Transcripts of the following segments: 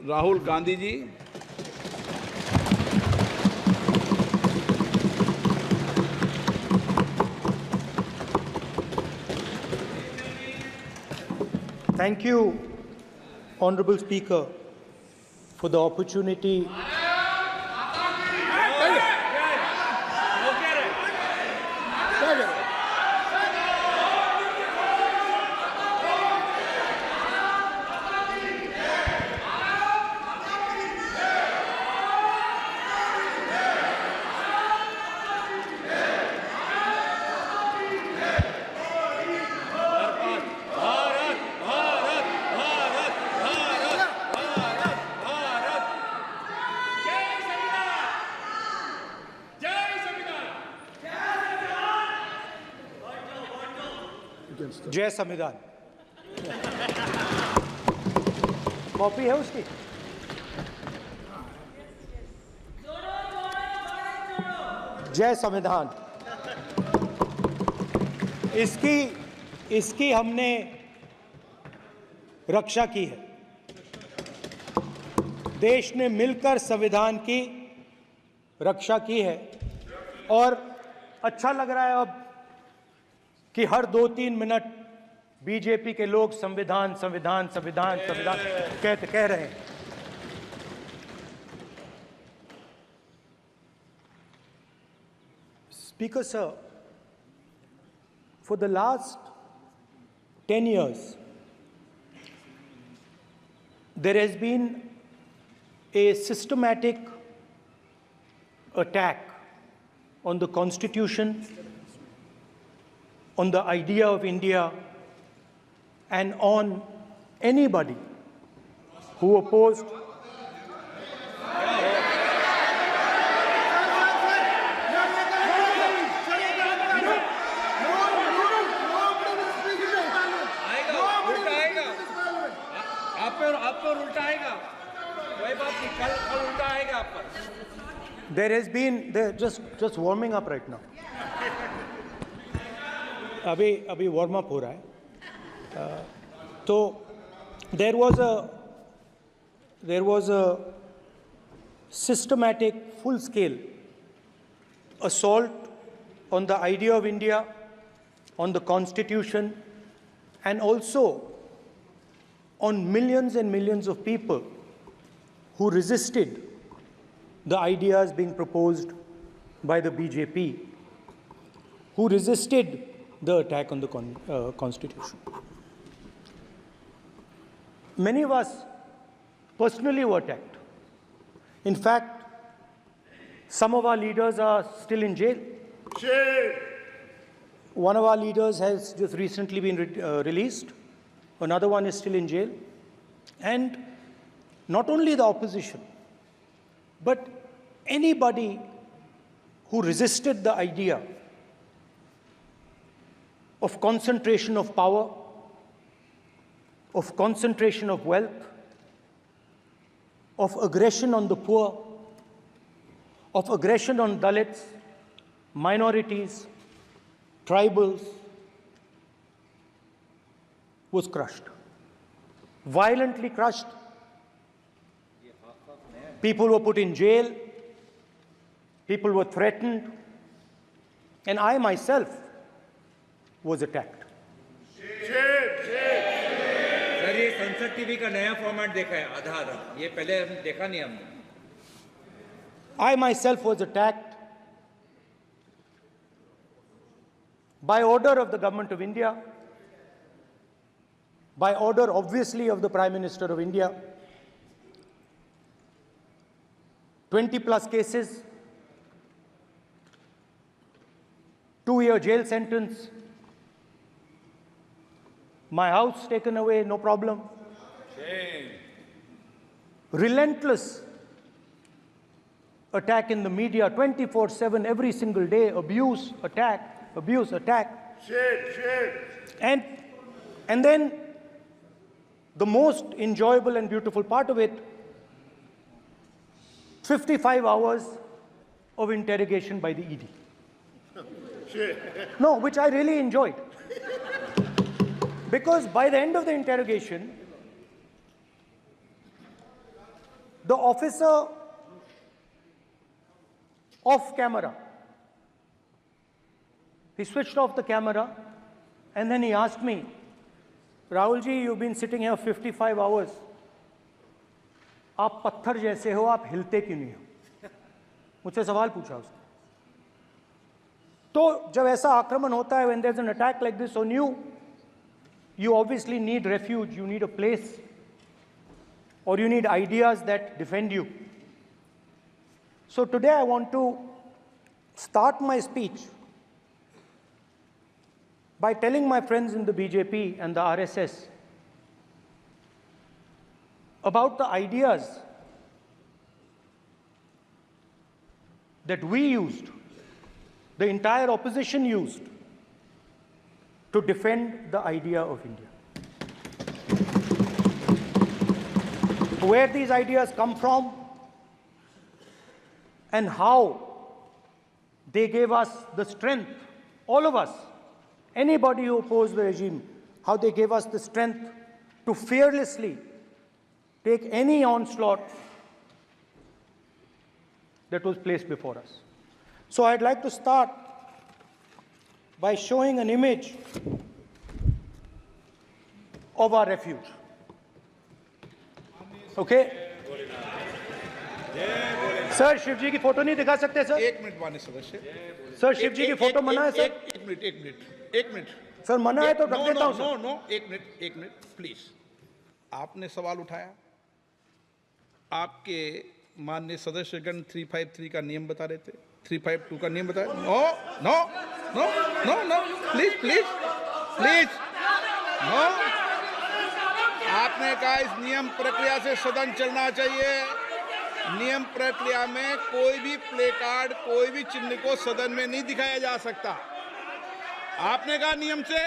Rahul Gandhi ji. Thank you, Honorable Speaker, for the opportunity. जय संविधान। Copy है उसकी? जय संविधान। इसकी हमने रक्षा की है। देश ने मिलकर संविधान की रक्षा की है और अच्छा लग रहा है अब कि हर 2-3 मिनट बीजेपी के लोग संविधान संविधान संविधान संविधान कह रहे हैं। Speaker sir, for the last 10 years, there has been a systematic attack on the Constitution, on the idea of India, and on anybody who opposed There has been just warming up right now. अभी warm up हो रहा है। तो there was a systematic, full-scale assault on the idea of India, on the Constitution, and also on millions and millions of people who resisted the ideas being proposed by the BJP, who resisted the attack on the Constitution. Many of us personally were attacked. In fact, some of our leaders are still in jail. One of our leaders has just recently been released. Another one is still in jail. And not only the opposition, but anybody who resisted the idea of concentration of power, of concentration of wealth, of aggression on the poor, of aggression on Dalits, minorities, tribals, was crushed, violently crushed. People were put in jail, people were threatened, and I myself was attacked. Sir ये संसद TV का नया format देखा है आधा, ये पहले हम देखा नहीं हमने। I myself was attacked by order of the government of India, by order obviously of the Prime Minister of India. 20+ cases, 2-year jail sentence, my house taken away, no problem. Shame. Relentless attack in the media, 24/7, every single day, abuse, attack, abuse, attack. And then the most enjoyable and beautiful part of it, 55 hours of interrogation by the ED. No, which I really enjoyed. Because by the end of the interrogation, the officer off camera, he switched off the camera and then he asked me, Rahul ji, you've been sitting here 55 hours. आप पत्थर जैसे हो, आप हिलते क्यों नहीं हो? मुझसे सवाल पूछा उसने. तो जब ऐसा आक्रमण होता है, when there's an attack like this on you, you obviously need refuge, you need a place, or you need ideas that defend you. So today I want to start my speech by telling my friends in the BJP and the RSS about the ideas that we used, the entire opposition used, to defend the idea of India. Where these ideas come from and how they gave us the strength, all of us, anybody who opposed the regime, how they gave us the strength to fearlessly take any onslaught that was placed before us. So I'd like to start by showing an image of our refuge. Okay? Sir Shiv ji की photo नहीं दिखा सकते sir? एक minute माननीय सदस्य. Sir Shiv ji की photo मना है सर? एक मिनट सर मना है तो रख देता हूं सर. नो एक मिनट प्लीज. आपने सवाल उठाया, आपके माननीय सदस्यगण 353 का नियम बता रहे थे, 352 का नियम बताया. No please no. आपने कहा इस नियम प्रक्रिया से सदन चलना चाहिए. नियम प्रक्रिया में कोई भी प्ले कार्ड, कोई भी चिन्ह को सदन में नहीं दिखाया जा सकता. आपने कहा नियम से,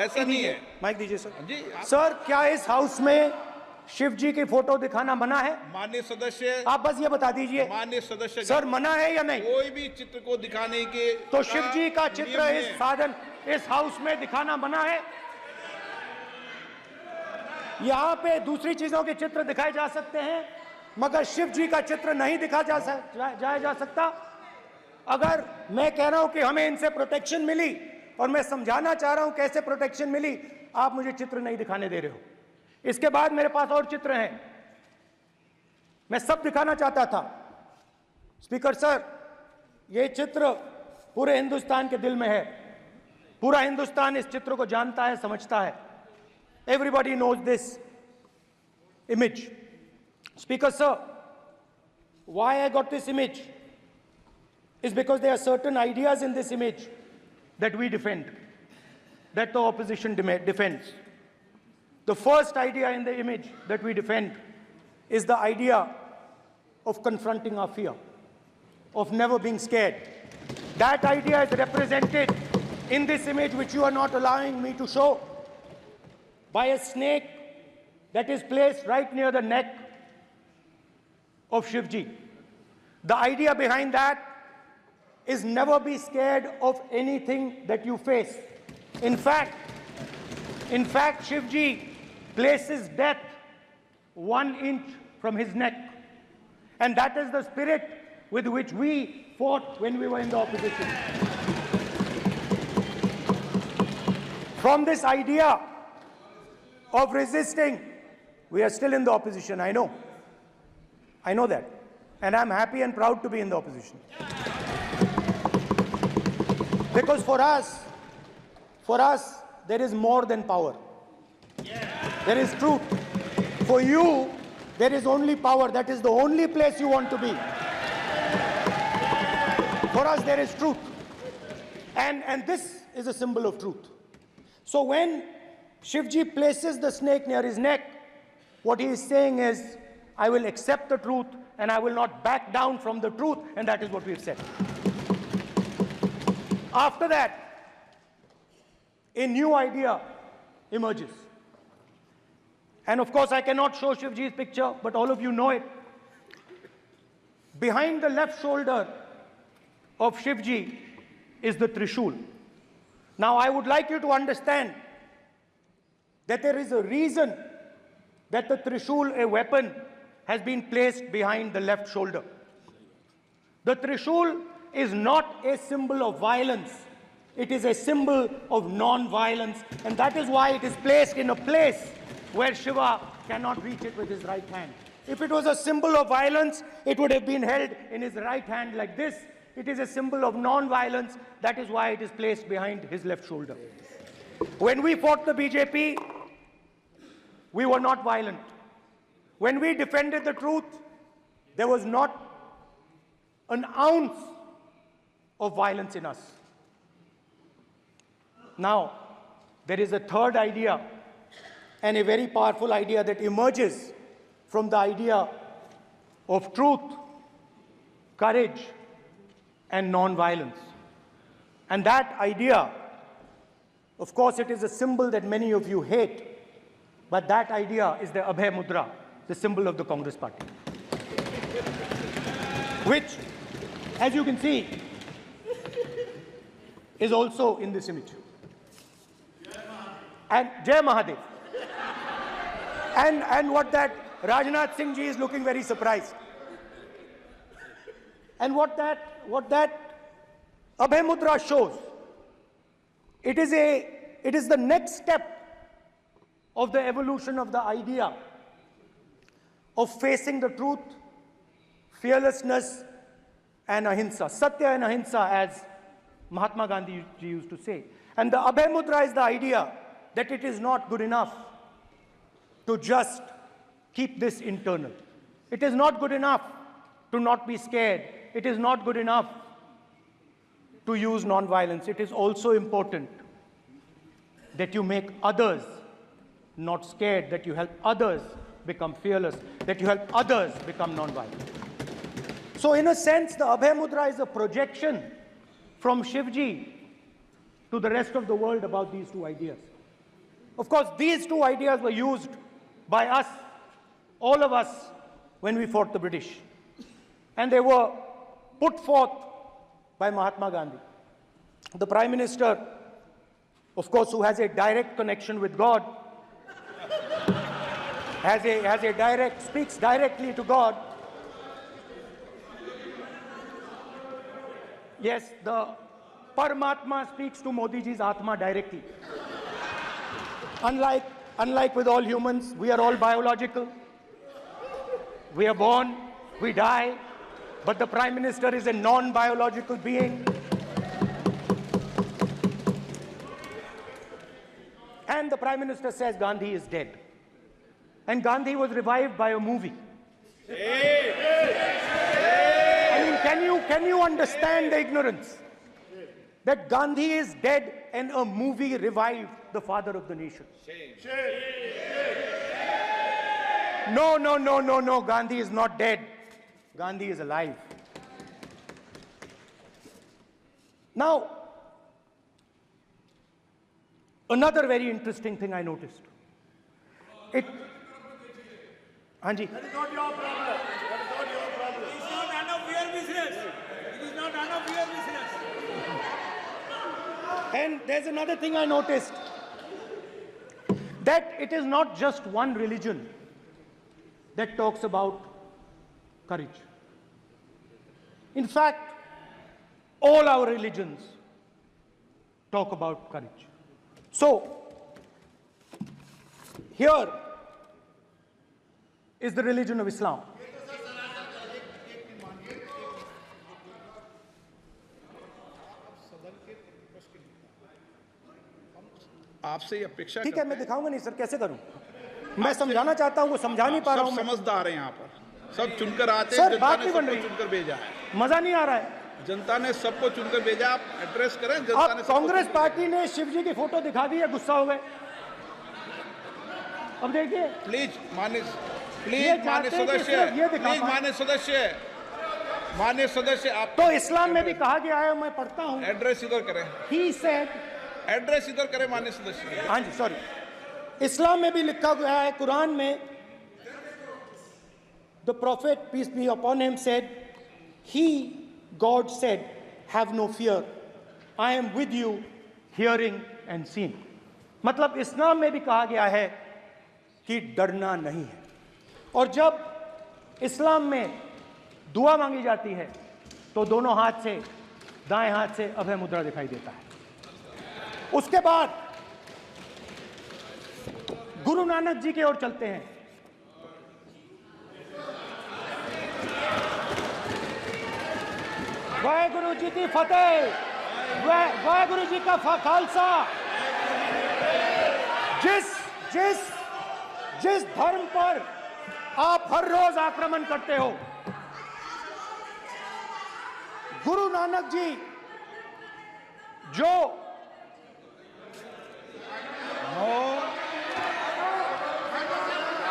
ऐसा नहीं है. माइक दीजिए सर. जी सर क्या इस हाउस में शिव जी की फोटो दिखाना मना है? माननीय सदस्य, आप बस ये बता दीजिए. माननीय सदस्य सर मना है या नहीं? कोई भी चित्र को दिखाने के तो शिव जी का चित्र नियम इस है. साधन इस हाउस में दिखाना मना है? यहाँ पे दूसरी चीजों के चित्र दिखाए जा सकते हैं, मगर शिव जी का चित्र नहीं दिखा जा सकता. अगर मैं कह रहा हूं कि हमें इनसे प्रोटेक्शन मिली और मैं समझाना चाह रहा हूं कैसे प्रोटेक्शन मिली, आप मुझे चित्र नहीं दिखाने दे रहे हो. इसके बाद मेरे पास और चित्र हैं, मैं सब दिखाना चाहता था. स्पीकर सर, ये चित्र पूरे हिंदुस्तान के दिल में है. पूरा हिंदुस्तान इस चित्र को जानता है, समझता है. Everybody knows this image. Speaker sir, why I got this image is because there are certain ideas in this image that we defend, that the opposition defends. The first idea in the image that we defend is the idea of confronting our fear, of never being scared. That idea is represented in this image, which you are not allowing me to show, by a snake that is placed right near the neck of Shivji. The idea behind that is never be scared of anything that you face. In fact, Shivji places death 1 inch from his neck. And that is the spirit with which we fought when we were in the opposition. From this idea of resisting, we are still in the opposition, I know. I know that. And I'm happy and proud to be in the opposition. Because for us, there is more than power. There is truth. For you, there is only power. That is the only place you want to be. For us, there is truth. And this is a symbol of truth. So when Shivji places the snake near his neck, what he is saying is, I will accept the truth and I will not back down from the truth, and that is what we've said. After that, a new idea emerges. And of course, I cannot show Shivji's picture, but all of you know it. Behind the left shoulder of Shivji is the Trishul. Now, I would like you to understand that there is a reason that the Trishul, a weapon, has been placed behind the left shoulder. The Trishul is not a symbol of violence. It is a symbol of non-violence, and that is why it is placed in a place where Shiva cannot reach it with his right hand. If it was a symbol of violence, it would have been held in his right hand like this. It is a symbol of non-violence. That is why it is placed behind his left shoulder. When we fought the BJP, we were not violent. When we defended the truth, there was not an ounce of violence in us. Now, there is a third idea, and a very powerful idea that emerges from the idea of truth, courage, and non-violence. And that idea, of course, it is a symbol that many of you hate, but that idea is the Abhay Mudra, the symbol of the Congress Party, which, as you can see, is also in this image. And Jai Mahadev. And what that Rajnath Singh ji is looking very surprised. And what that Abhay Mudra shows, it is the next step of the evolution of the idea of facing the truth, fearlessness, and ahimsa. Satya and ahimsa, as Mahatma Gandhi ji used to say. And the Abhay Mudra is the idea that it is not good enough to just keep this internal. It is not good enough to not be scared. It is not good enough to use non-violence. It is also important that you make others not scared, that you help others become fearless, that you help others become non-violent. So in a sense, the Abhay Mudra is a projection from Shivji to the rest of the world about these two ideas. Of course, these two ideas were used by us, all of us, when we fought the British. And they were put forth by Mahatma Gandhi. The Prime Minister, of course, who has a direct connection with God, speaks directly to God. Yes, the Paramatma speaks to Modi ji's Atma directly. Unlike with all humans, we are all biological. We are born, we die, but the Prime Minister is a non-biological being. And the Prime Minister says Gandhi is dead. And Gandhi was revived by a movie. I mean, can you understand the ignorance? That Gandhi is dead and a movie revived the father of the nation. No, Gandhi is not dead. Gandhi is alive. Now, another very interesting thing I noticed. Anji. That is not your problem. That is not your problem. It is not none of your business. It is not none of your business. And there's another thing I noticed. That it is not just one religion that talks about courage. In fact, all our religions talk about courage. So, here is the religion of Islam. आपसे ये अपेक्षा ठीक है, मैं दिखाऊंगा नहीं sir, कैसे करूं? मैं समझाना चाहता हूं, वो समझा नहीं पा रहा हूं। सब समझदार हैं यहाँ पर, सब चुनकर आते हैं। सर, बात नहीं बन रही, चुनकर भेजा है, मजा नहीं आ रहा है। जनता ने सबको चुनकर भेजा, आप एड्रेस करें। जनता ने कांग्रेस पार्टी ने शिवजी की फोटो दिखा दी है, गुस्सा हो गए। अब देखिए, प्लीज मान्य सदस्य आप तो इस्लाम में भी कहा गया है, मैं पढ़ता हूं, एड्रेस इधर करें। He said, एड्रेस इधर करें मान्य सदस्य। हाँ जी, सॉरी, इस्लाम में भी लिखा गया है, कुरान में, the prophet peace be upon him said, God said, have no fear, I am with you, hearing and seeing. मतलब इस्लाम में भी कहा गया है कि डरना नहीं है। और जब इस्लाम में दुआ मांगी जाती है तो दोनों हाथ से, दाएं हाथ से अभय मुद्रा दिखाई देता है। उसके बाद गुरु नानक जी की ओर चलते हैं। वाहेगुरु जी की फतेह, वाहेगुरु जी का खालसा। जिस धर्म पर आप हर रोज आक्रमण करते हो, गुरु नानक जी जो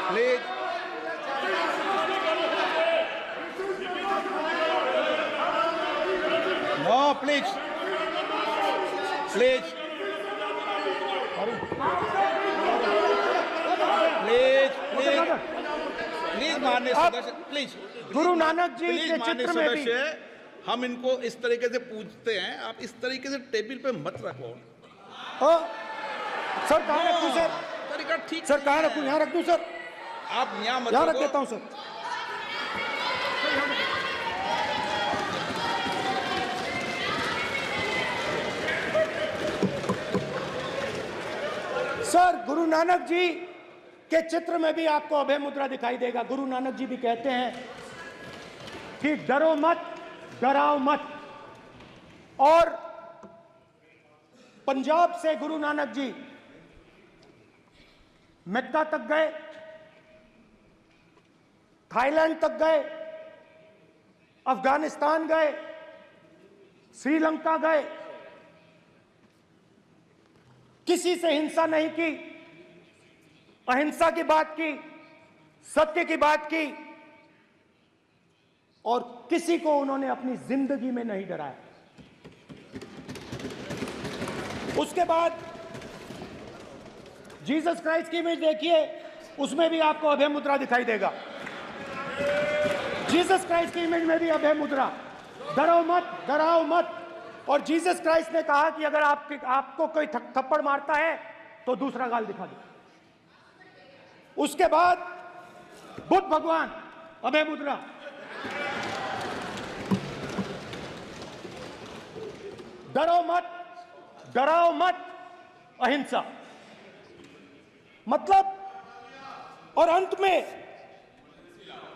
please no, please please please please please माननीय सदस्य, please Guru Nanak ji please के माननीय चित्र में भी सदस्य, हम इनको इस तरीके से पूछते हैं, आप इस तरीके से टेबल पे मत रखो। सर कहाँ रखूं सर? तरीका ठीक सर कहाँ नहीं रखूं? है। यहाँ रख दूं सर? आप यहाँ मत यहाँ रख रखो। देता हूं सर। सर गुरु नानक जी के चित्र में भी आपको अभय मुद्रा दिखाई देगा। गुरु नानक जी भी कहते हैं कि डरो मत, डराओ मत। और पंजाब से गुरु नानक जी मक्का तक गए, थाईलैंड तक गए, अफगानिस्तान गए, श्रीलंका गए, किसी से हिंसा नहीं की, अहिंसा की बात की, सत्य की बात की, और किसी को उन्होंने अपनी जिंदगी में नहीं डराया। उसके बाद जीसस क्राइस्ट की इमेज देखिए, उसमें भी आपको अभय मुद्रा दिखाई देगा। जीसस क्राइस्ट की इमेज में भी अभय मुद्रा, डरो मत, डराओ मत। और जीसस क्राइस्ट ने कहा कि अगर आपको कोई थप्पड़ मारता है तो दूसरा गाल दिखा दो। उसके बाद बुद्ध भगवान, अभय मुद्रा। डरो मत, डराओ मत, अहिंसा। मतलब, और अंत में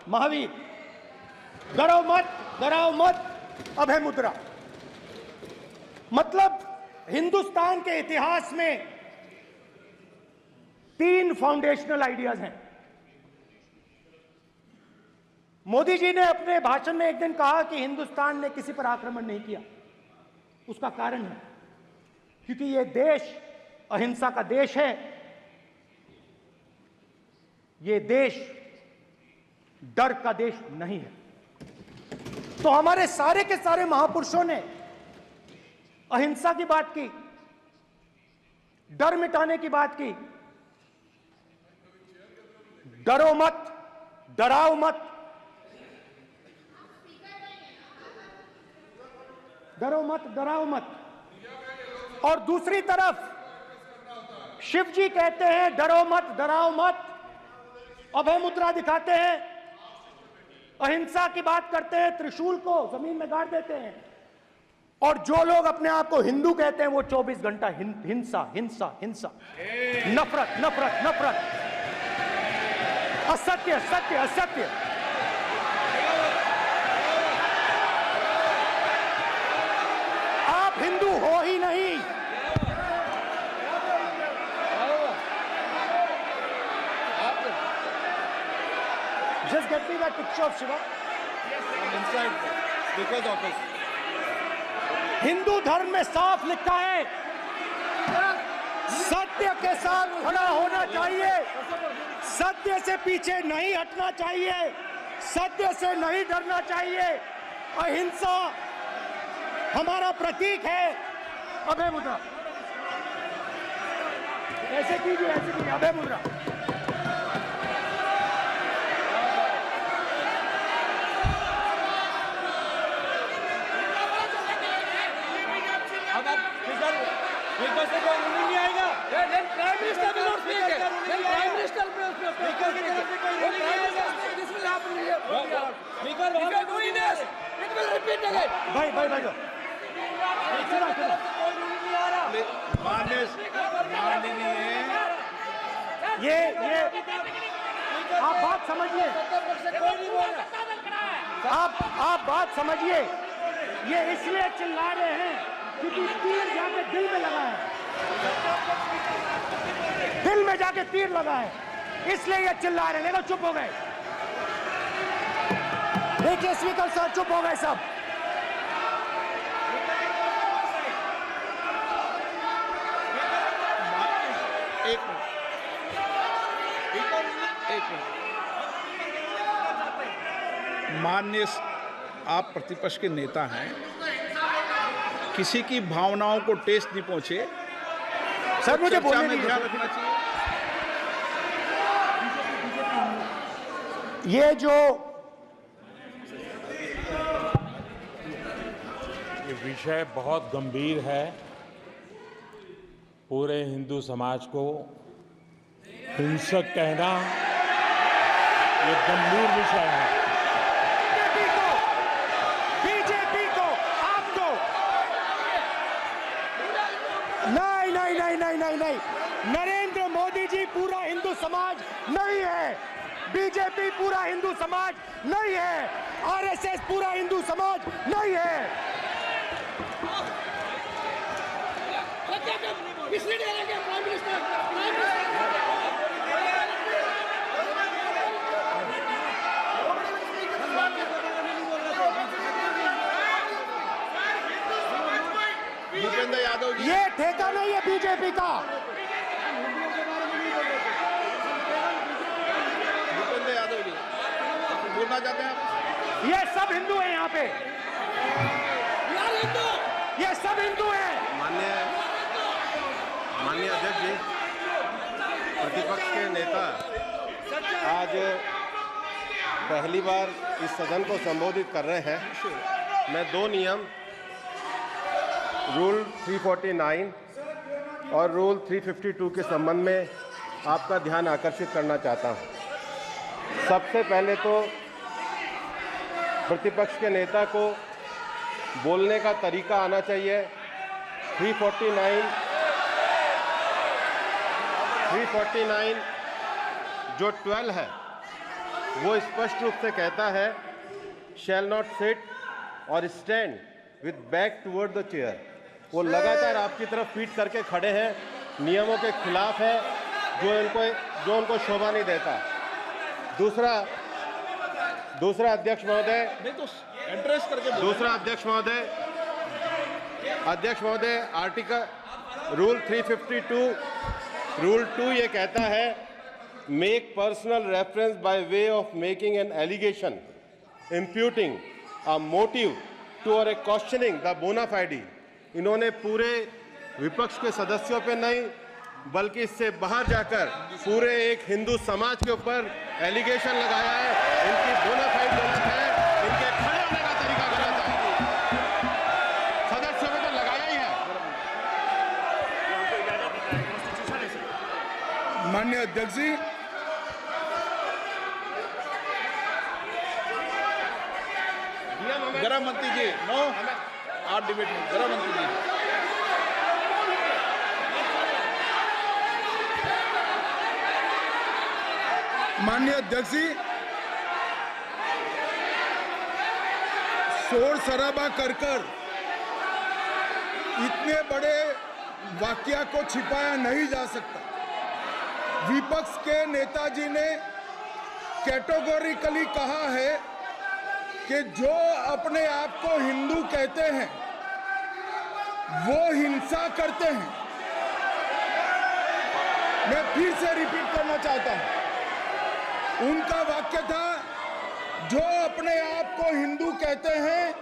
महावीर, डरो मत, डराओ मत, अभय मुद्रा। मतलब हिंदुस्तान के इतिहास में 3 फाउंडेशनल आइडियाज हैं। मोदी जी ने अपने भाषण में एक दिन कहा कि हिंदुस्तान ने किसी पर आक्रमण नहीं किया। उसका कारण है क्योंकि यह देश अहिंसा का देश है। यह देश डर का देश नहीं है। तो हमारे सारे के सारे महापुरुषों ने अहिंसा की बात की, डर मिटाने की बात की। डरो मत, डराओ मत, डरो मत, डराओ मत। और दूसरी तरफ शिव जी कहते हैं डरो मत, डराओ मत, अभय मुद्रा दिखाते हैं, अहिंसा की बात करते हैं, त्रिशूल को जमीन में गाड़ देते हैं। और जो लोग अपने आप को हिंदू कहते हैं वो 24 घंटा हिंसा, हिंसा, हिंसा, नफरत, नफरत, नफरत, असत्य, सत्य, असत्य। आप हिंदू हो ही नहीं। Just get me that picture of Shiva. inside because of his Hindu धर्म में साफ लिखा है, सत्य के साथ खड़ा होना चाहिए, सत्य से पीछे नहीं हटना चाहिए, सत्य से नहीं डरना चाहिए। अहिंसा हमारा प्रतीक है। अभय मुद्रा ऐसे कीजिए, ऐसे कीजिए, अभय मुद्रा। Prime minister Because we are doing this, it will repeat again. भाई भाई भाई माननीय ये आप बात समझिए, कोई नहीं बोल रहा। आप बात समझिए। ये इसलिए चिल्ला रहे हैं क्योंकि तीर जाके दिल में लगा है, दिल में जाके तीर लगा है, इसलिए ये चिल्ला रहे हैं। देखो चुप हो गए, देखिए स्पीकर सर चुप हो गए सब। एक मिनट माननीय आप प्रतिपक्ष के नेता हैं, किसी की भावनाओं को ठेस नहीं पहुंचे सर मुझे चर्चा बोलने में दीजिए। ध्यान रखना चाहिए। ये जो ये विषय बहुत गंभीर है, पूरे हिंदू समाज को हिंसक कहना ये गंभीर विषय है। बीजेपी को आपको नहीं, नरेंद्र मोदी जी पूरा हिंदू समाज नहीं है, बीजेपी पूरा हिंदू समाज नहीं है, आरएसएस पूरा हिंदू समाज नहीं है। भूपेंद्र यादव जी, ये ठेका नहीं है बीजेपी का। भूपेंद्र यादव जी बोलना चाहते हैं आप? ये सब हिंदू हैं यहाँ पे, ये सब हिंदू हैं। माननीय अध्यक्ष जी, प्रतिपक्ष के नेता आज पहली बार इस सदन को संबोधित कर रहे हैं। मैं दो नियम रूल 349 और रूल 352 के संबंध में आपका ध्यान आकर्षित करना चाहता हूं। सबसे पहले तो प्रतिपक्ष के नेता को बोलने का तरीका आना चाहिए। 349 जो 12 है वो स्पष्ट रूप से कहता है शैल नॉट सिट और stand with back toward the chair. वो लगातार आपकी तरफ पीठ करके खड़े हैं, नियमों के खिलाफ है, जो उनको शोभा नहीं देता। दूसरा अध्यक्ष महोदय, नहीं तो एड्रेस करके दूसरा अध्यक्ष महोदय आर्टिकल रूल 352 रूल 2 ये कहता है make personal reference by way of making an allegation imputing a motive to और ए क्वेश्चनिंग द बोना फाइडी। इन्होंने पूरे विपक्ष के सदस्यों पे नहीं बल्कि इससे बाहर जाकर पूरे एक हिंदू समाज के ऊपर एलिगेशन लगाया है। इनकी बोना फाइड गलत है, इनके खड़े होने का तरीका गलत है। सदस्यों में तो लगाया ही है। माननीय अध्यक्ष जी, गृह मंत्री जी, नो आप डिबेट में गृह मंत्री जी। माननीय अध्यक्ष जी, शोर शराबा कर इतने बड़े वाकया को छिपाया नहीं जा सकता। विपक्ष के नेताजी ने कैटेगोरिकली कहा है कि जो अपने आप को हिंदू कहते हैं वो हिंसा करते हैं। मैं फिर से रिपीट करना चाहता हूं, उनका वाक्य था जो अपने आप को हिंदू कहते हैं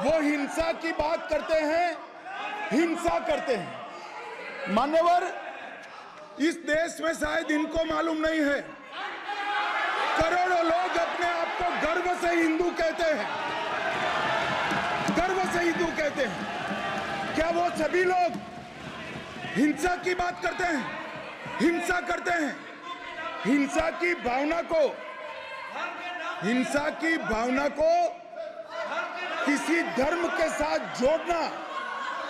वो हिंसा की बात करते हैं, हिंसा करते हैं। मान्यवर, इस देश में शायद इनको मालूम नहीं है, करोड़ों लोग अपने आप को गर्व से हिंदू कहते हैं, गर्व से हिंदू कहते हैं। क्या वो सभी लोग हिंसा की बात करते हैं, हिंसा करते हैं? हिंसा की भावना को हिंसा की भावना को किसी धर्म के साथ जोड़ना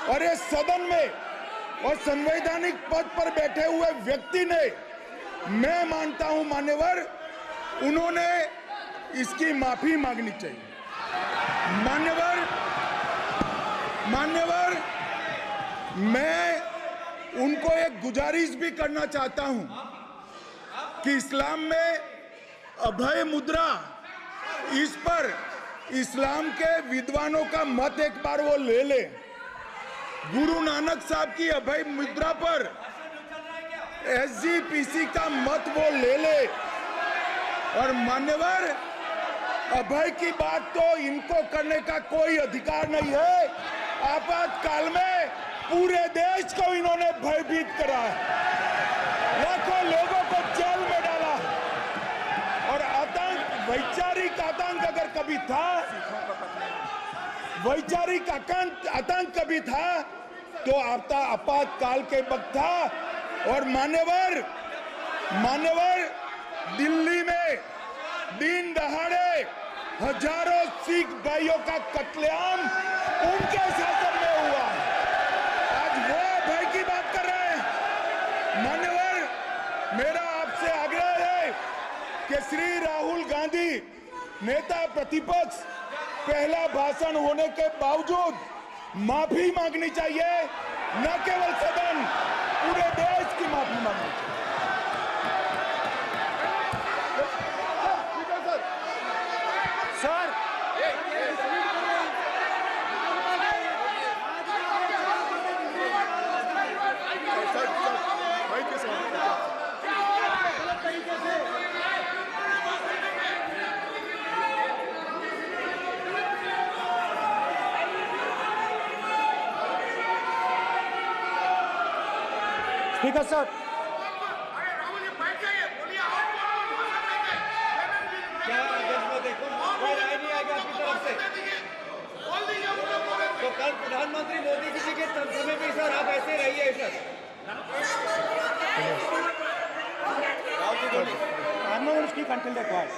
और ये सदन में और संवैधानिक पद पर बैठे हुए व्यक्ति ने, मैं मानता हूं मान्यवर, उन्होंने इसकी माफी मांगनी चाहिए। मान्यवर, मैं उनको एक गुजारिश भी करना चाहता हूं कि इस्लाम में अभय मुद्रा, इस पर इस्लाम के विद्वानों का मत एक बार वो ले ले। गुरु नानक साहब की अभय मुद्रा पर SGPC का मत वो ले ले। और मान्यवर, अभय की बात तो इनको करने का कोई अधिकार नहीं है। आपातकाल में पूरे देश को इन्होंने भयभीत करा है, लाखों लोगों को जेल में डाला। और आतंक, वैचारिक आतंक अगर कभी था, वैचारिक आतंक कभी था तो आपातकाल के वक्त था। और मान्यवर, दिल्ली में दिन दहाड़े हजारों सिख भाइयों का कत्लेआम उनके शासन में हुआ। आज वो भय की बात कर रहे हैं। मान्यवर, मेरा आपसे आग्रह है कि श्री राहुल गांधी, नेता प्रतिपक्ष, पहला भाषण होने के बावजूद माफी मांगनी चाहिए। न केवल सदन, पूरे देश की माफी मांगनी चाहिए। स्पीकर सर, तो कल प्रधानमंत्री मोदी जी के समय भी सर आप ऐसे रहिए sir. I'm not going to speak until they're quiet.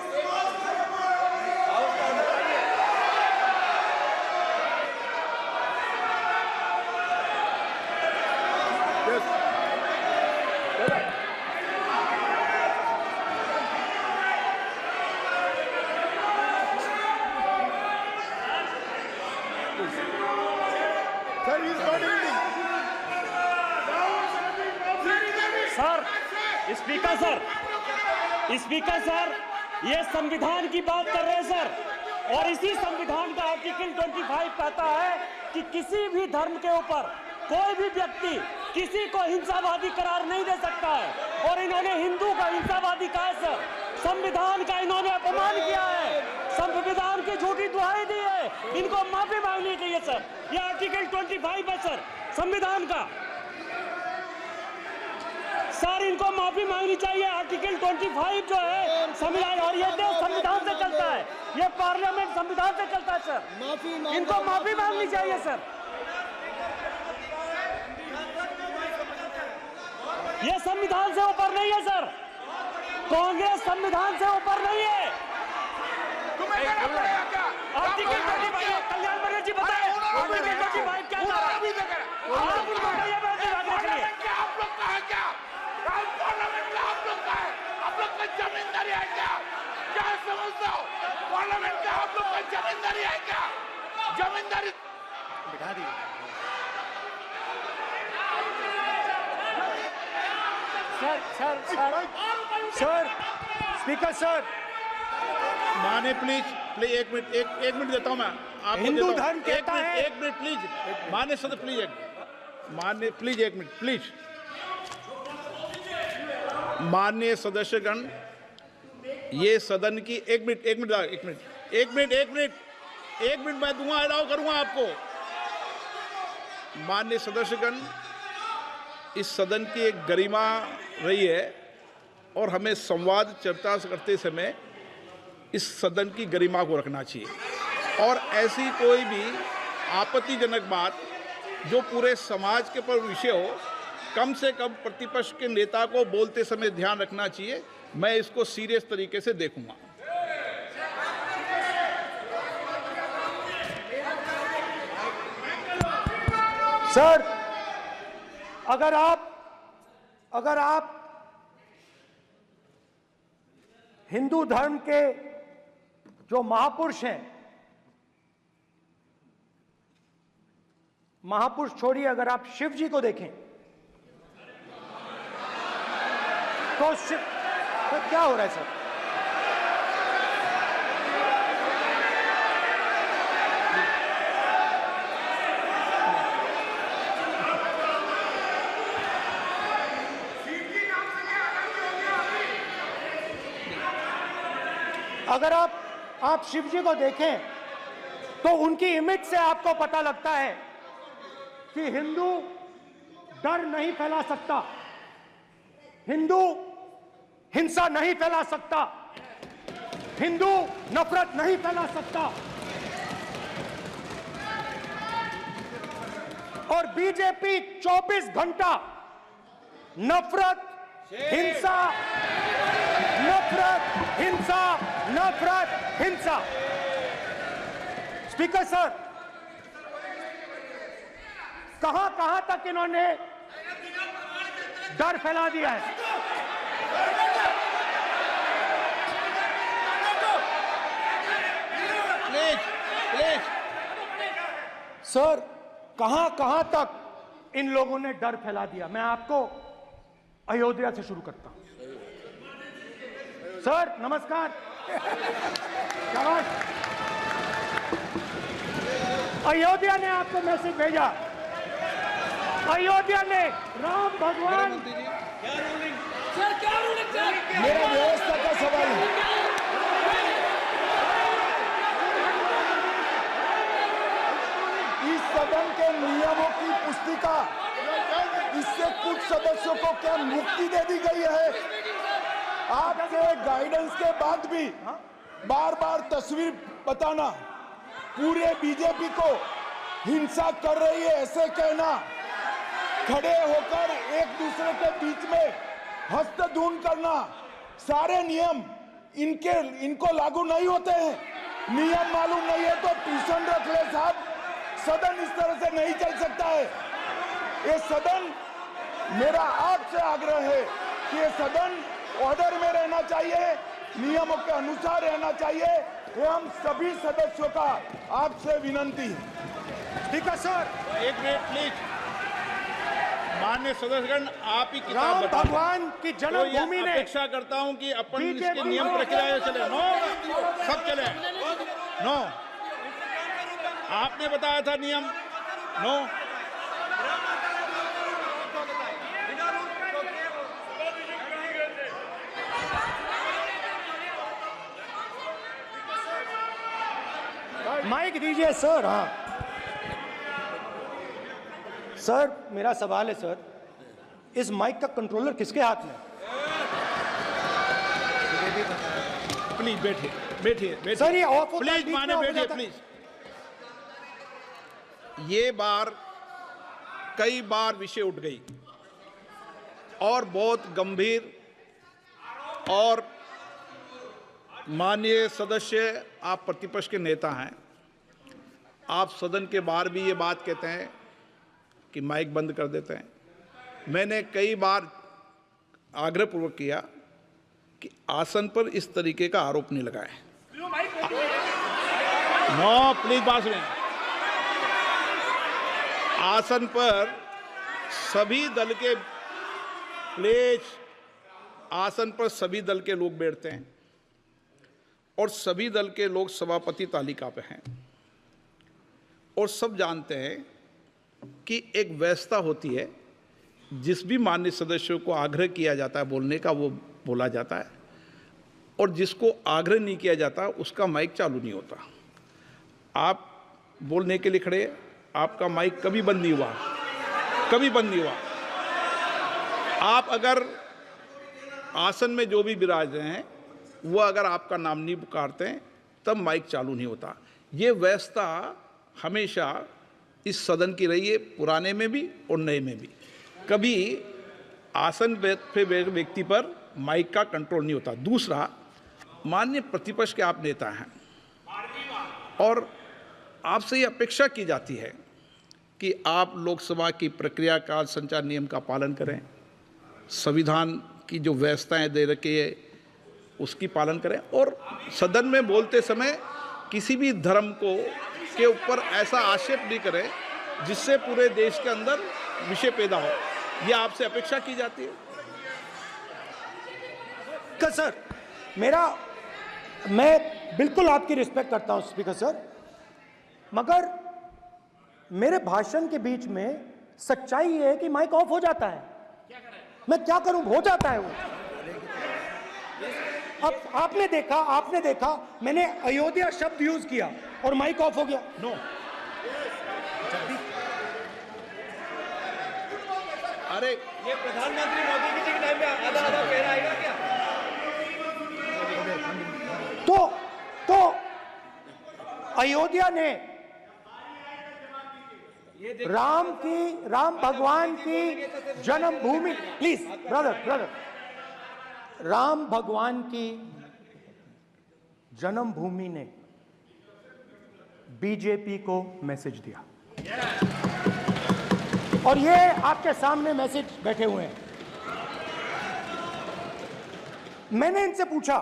Speaker sir, ये संविधान की बात कर रहे हैं सर, और इसी संविधान का आर्टिकल 25 कहता है कि किसी भी धर्म के ऊपर कोई भी व्यक्ति किसी को हिंसावादी करार नहीं दे सकता है। और इन्होंने हिंदू का हिंसावादी कहा है सर। संविधान का इन्होंने अपमान किया है, संविधान की झूठी दुहाई दी है। इनको माफी मांगनी चाहिए सर। ये आर्टिकल 25 है सर संविधान का। सर इनको माफी मांगनी चाहिए। आर्टिकल 25 जो है संविधान, और ये देश संविधान से चलता है, ये पार्लियामेंट संविधान से चलता है सर। इनको माफी मांगनी चाहिए सर। ये संविधान से ऊपर नहीं है सर। कांग्रेस संविधान से ऊपर नहीं है। आर्टिकल 25, कल्याण बनर्जी बताए आर्टिकल 25 क्या था? आप उनको कहिए आप लोग कहा क्या? पार्लियामेंट में आप लोग का है, आप लोग का जमींदारी है क्या? क्या समझते हो? पार्लियामेंट में आप लोग का जमींदारी है क्या? जमींदारी बिठा दी। सर, स्पीकर सर, माने प्लीज एक मिनट देता हूं मैं आपको। हिंदू धर्म कहता है। एक मिनट प्लीज, माने सदस्य प्लीज, मान्य प्लीज एक मिनट प्लीज। माननीय सदस्यगण, ये सदन की एक मिनट मैं दूंगा, अलाउ करूंगा आपको। माननीय सदस्यगण, इस सदन की एक गरिमा रही है और हमें संवाद चर्चा करते समय इस सदन की गरिमा को रखना चाहिए। और ऐसी कोई भी आपत्तिजनक बात जो पूरे समाज के पर विषय हो, कम से कम प्रतिपक्ष के नेता को बोलते समय ध्यान रखना चाहिए। मैं इसको सीरियस तरीके से देखूंगा। सर, अगर आप हिंदू धर्म के जो महापुरुष हैं, महापुरुष छोड़िए, अगर आप शिव जी को देखें तो क्या हो रहा है सर? अगर आप शिव जी को देखें तो उनकी इमेज से आपको पता लगता है कि हिंदू डर नहीं फैला सकता, हिंदू हिंसा नहीं फैला सकता, हिंदू नफरत नहीं फैला सकता। और बीजेपी 24 घंटा नफरत, हिंसा, नफरत, हिंसा, नफरत, हिंसा। स्पीकर सर, कहां तक इन्होंने डर फैला दिया है? सर, कहां तक इन लोगों ने डर फैला दिया? मैं आपको अयोध्या से शुरू करता हूं। सर नमस्कार, अयोध्या ने आपको मैसेज भेजा, अयोध्या ने राम भगवान, मेरा व्यवस्था का सवाल है। इस सदन के नियमों की पुस्तिका, इससे कुछ सदस्यों को क्या मुक्ति दे दी गई है? आपके गाइडेंस के बाद भी बार बार तस्वीर बताना, पूरे बीजेपी को हिंसा कर रही है ऐसे कहना, खड़े होकर एक दूसरे के बीच में हस्तधून करना, सारे नियम इनको लागू नहीं होते हैं। नियम मालूम नहीं है तो ट्यूशन रख ले साहब, सदन इस तरह से नहीं चल सकता है। ये सदन, मेरा आपसे आग्रह है कि ये सदन ऑर्डर में रहना चाहिए, नियमों के अनुसार रहना चाहिए। ये हम सभी सदस्यों का आपसे विनंती है। ठीक है सर, एक मिनट प्लीज। माननीय सदस्यगण, आप ही किताब राम बताओ। भगवान की जन्मभूमि तो ने, अपेक्षा करता हूं कि अपन इसके नियम प्रक्रिया चले। नो, सब चले। नो, आपने बताया था नियम। नो, माइक दीजिए सर। हाँ सर, मेरा सवाल है सर, इस माइक का कंट्रोलर किसके हाथ में? प्लीज बैठिए सर ये ऑफ होता है, प्लीज बीच में माने ऑफ हो बैठिए जाता है। प्लीज। ये बार कई बार विषय उठ गई और बहुत गंभीर, और माननीय सदस्य, आप प्रतिपक्ष के नेता हैं, आप सदन के बाहर भी ये बात कहते हैं कि माइक बंद कर देते हैं। मैंने कई बार आग्रहपूर्वक किया कि आसन पर इस तरीके का आरोप नहीं लगाएं। नो, प्लीज बात सुनिए। आसन पर सभी दल के, प्लीज, आसन पर सभी दल के लोग बैठते हैं और सभी दल के लोग सभापति तालिका पे हैं, और सब जानते हैं कि एक व्यवस्था होती है, जिस भी माननीय सदस्यों को आग्रह किया जाता है बोलने का वो बोला जाता है, और जिसको आग्रह नहीं किया जाता उसका माइक चालू नहीं होता। आप बोलने के लिए खड़े, आपका माइक कभी बंद नहीं हुआ, कभी बंद नहीं हुआ। आप अगर आसन में जो भी विराज रहे हैं वो अगर आपका नाम नहीं पुकारते हैं तब माइक चालू नहीं होता। ये व्यवस्था हमेशा इस सदन की रही है, पुराने में भी और नए में भी। कभी आसन पे व्यक्ति पर माइक का कंट्रोल नहीं होता। दूसरा, माननीय प्रतिपक्ष के आप नेता हैं और आपसे ये अपेक्षा की जाती है कि आप लोकसभा की प्रक्रिया का संचार नियम का पालन करें, संविधान की जो व्यवस्थाएं दे रखी है उसकी पालन करें, और सदन में बोलते समय किसी भी धर्म को के ऊपर ऐसा आक्षेप नहीं करें जिससे पूरे देश के अंदर विषय पैदा हो। यह आपसे अपेक्षा की जाती है। सर, मैं बिल्कुल आपकी रिस्पेक्ट करता हूं स्पीकर सर, मगर मेरे भाषण के बीच में सच्चाई ये है कि माइक ऑफ हो जाता है। मैं क्या करूं, हो जाता है वो। अब आपने देखा मैंने अयोध्या शब्द यूज किया और माइक ऑफ हो गया। नो, अरे ये प्रधानमंत्री मोदी जी के टाइम में आधा आधा कह रहा है क्या? तो अयोध्या ने राम भगवान की जन्मभूमि, प्लीज ब्रदर, राम भगवान की जन्मभूमि ने बीजेपी को मैसेज दिया, और ये आपके सामने मैसेज बैठे हुए हैं। मैंने इनसे पूछा,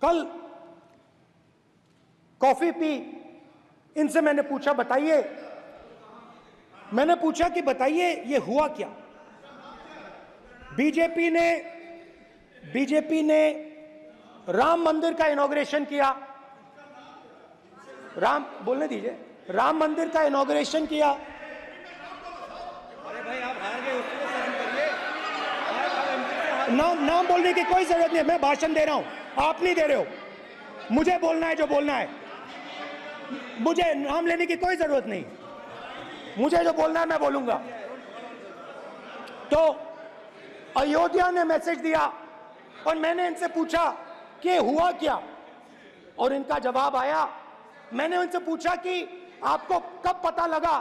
कल कॉफी पी, इनसे मैंने पूछा बताइए ये हुआ क्या। बीजेपी ने राम मंदिर का इनॉग्रेशन किया, बोलने दीजिए, राम मंदिर का इनॉग्रेशन किया। अरे भाई आप हार गए, उसको सहन करिए। नाम बोलने की कोई जरूरत नहीं है, मैं भाषण दे रहा हूं, आप नहीं दे रहे हो। मुझे बोलना है जो बोलना है, मुझे नाम लेने की कोई जरूरत नहीं, मुझे जो बोलना है मैं बोलूंगा। तो अयोध्या ने मैसेज दिया और मैंने इनसे पूछा कि हुआ क्या, और इनका जवाब आया। मैंने उनसे पूछा कि आपको कब पता लगा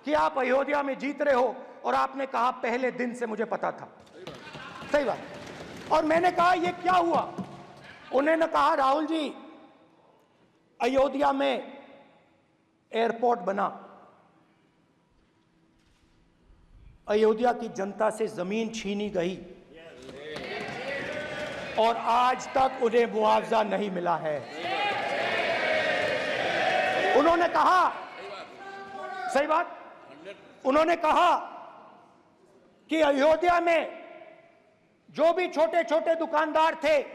कि आप अयोध्या में जीत रहे हो, और आपने कहा पहले दिन से मुझे पता था। सही बात। और मैंने कहा ये क्या हुआ, उन्होंने कहा राहुल जी, अयोध्या में एयरपोर्ट बना, अयोध्या की जनता से जमीन छीनी गई और आज तक उन्हें मुआवजा नहीं मिला है। उन्होंने कहा, सही बात, उन्होंने कहा कि अयोध्या में जो भी छोटे छोटे दुकानदार थे,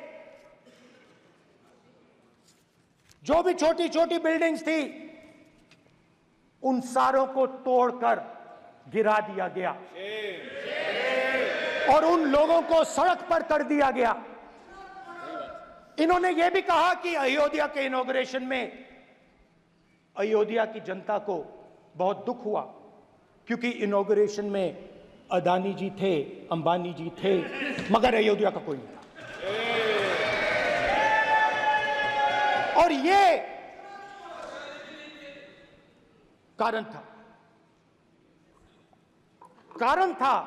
जो भी छोटी छोटी बिल्डिंग्स थी, उन सारों को तोड़कर गिरा दिया गया और उन लोगों को सड़क पर कर दिया गया। इन्होंने यह भी कहा कि अयोध्या के इनॉग्रेशन में अयोध्या की जनता को बहुत दुख हुआ, क्योंकि इनॉग्रेशन में अदानी जी थे, अंबानी जी थे, मगर अयोध्या का कोई नहीं था। और ये कारण था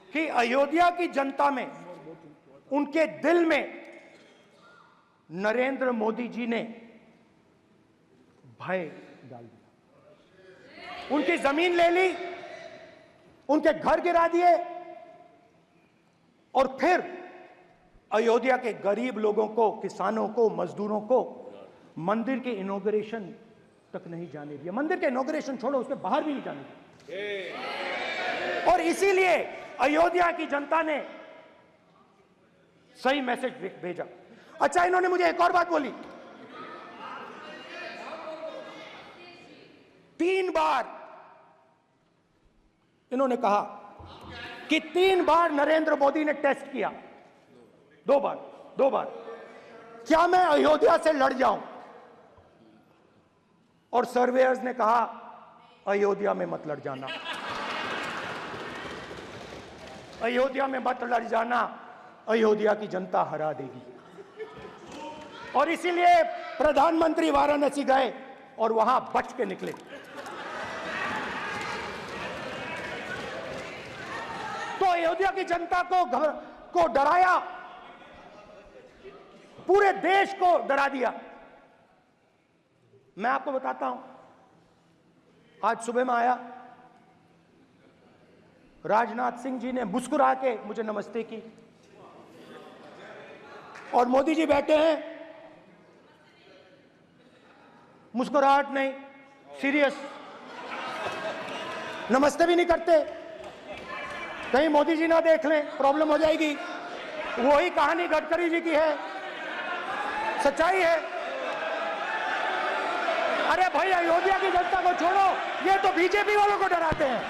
कि अयोध्या की जनता में, उनके दिल में नरेंद्र मोदी जी ने भय डाल दिया। उनकी जमीन ले ली, उनके घर गिरा दिए, और फिर अयोध्या के गरीब लोगों को, किसानों को, मजदूरों को मंदिर के इनॉग्रेशन तक नहीं जाने दिया। मंदिर के इनॉग्रेशन छोड़ो, उसके बाहर भी नहीं जाने दिया। और इसीलिए अयोध्या की जनता ने सही मैसेज भेजा। अच्छा, इन्होंने मुझे एक और बात बोली, 3 बार इन्होंने कहा कि 3 बार नरेंद्र मोदी ने टेस्ट किया, 2 बार क्या मैं अयोध्या से लड़ जाऊं, और सर्वेयर्स ने कहा अयोध्या में मत लड़ जाना, अयोध्या में मत लड़ जाना, अयोध्या की जनता हरा देगी। और इसीलिए प्रधानमंत्री वाराणसी गए और वहां बच के निकले। तो अयोध्या की जनता को डराया, पूरे देश को डरा दिया। मैं आपको बताता हूं, आज सुबह में आया, राजनाथ सिंह जी ने मुस्कुरा के मुझे नमस्ते की, और मोदी जी बैठे हैं, मुस्कुराहट नहीं, सीरियस, नमस्ते भी नहीं करते, कहीं मोदी जी ना देख लें, प्रॉब्लम हो जाएगी। वही कहानी गडकरी जी की है, सच्चाई है। अरे भाई, अयोध्या की जनता को छोड़ो, ये तो बीजेपी वालों को डराते हैं।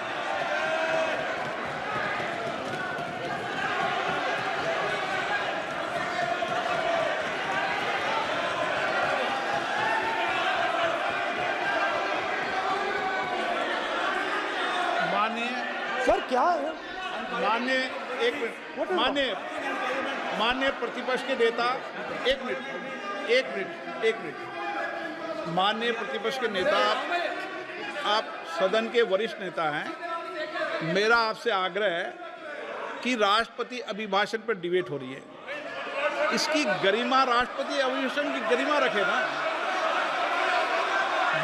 माननीय सर क्या है? माननीय एक मिनट, माननीय प्रतिपक्ष के नेता, एक मिनट, माननीय प्रतिपक्ष के नेता, आप सदन के वरिष्ठ नेता हैं। मेरा आपसे आग्रह है कि राष्ट्रपति अभिभाषण पर डिबेट हो रही है, इसकी गरिमा, राष्ट्रपति अभिभाषण की गरिमा रखे ना।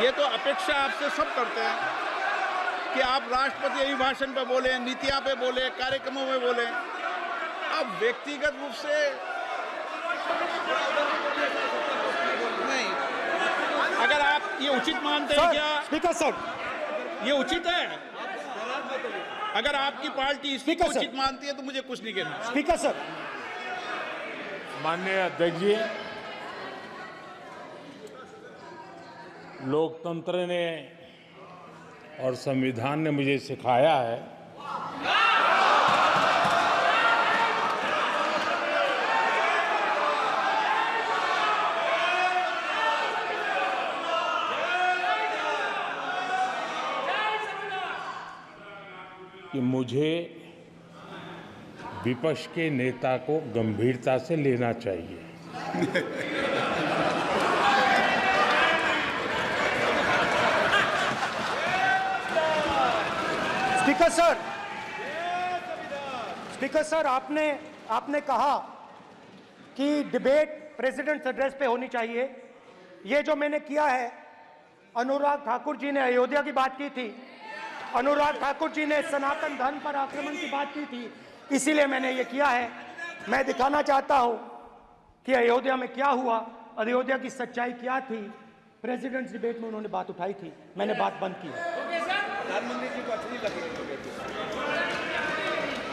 ये तो अपेक्षा आपसे सब करते हैं कि आप राष्ट्रपति अभिभाषण पे बोले, नीतियां पे बोले, कार्यक्रमों में बोले। आप व्यक्तिगत रूप से नहीं, अगर आप ये उचित मानते हैं क्या? स्पीकर सर, ये उचित है? अगर आपकी पार्टी इसको उचित मानती है तो मुझे कुछ नहीं कहना। स्पीकर सर, माननीय अध्यक्ष जी, लोकतंत्र ने और संविधान ने मुझे सिखाया है कि मुझे विपक्ष के नेता को गंभीरता से लेना चाहिए। स्पीकर सर, आपने कहा कि डिबेट प्रेसिडेंट्स एड्रेस पे होनी चाहिए। ये जो मैंने किया है, अनुराग ठाकुर जी ने अयोध्या की बात की थी, अनुराग ठाकुर जी ने सनातन धर्म पर आक्रमण की बात की थी, इसीलिए मैंने ये किया है। मैं दिखाना चाहता हूं कि अयोध्या में क्या हुआ, अयोध्या की सच्चाई क्या थी। प्रेसिडेंट्स डिबेट में उन्होंने बात उठाई थी, मैंने बात बंद की। प्रधानमंत्री जी को अच्छी लगी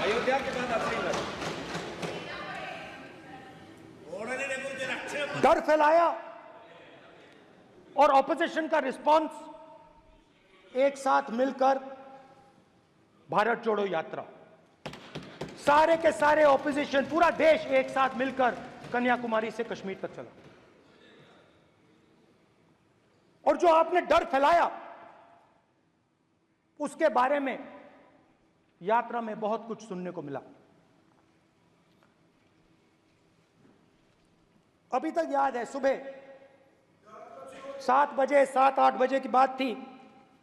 अयोध्या के बाद अच्छी लगी, डर फैलाया और ऑपोजिशन का रिस्पांस, एक साथ मिलकर भारत जोड़ो यात्रा, सारे के सारे ऑपोजिशन, पूरा देश एक साथ मिलकर कन्याकुमारी से कश्मीर तक चला। और जो आपने डर फैलाया, उसके बारे में यात्रा में बहुत कुछ सुनने को मिला। अभी तक याद है, सुबह 7 बजे, 7-8 बजे की बात थी,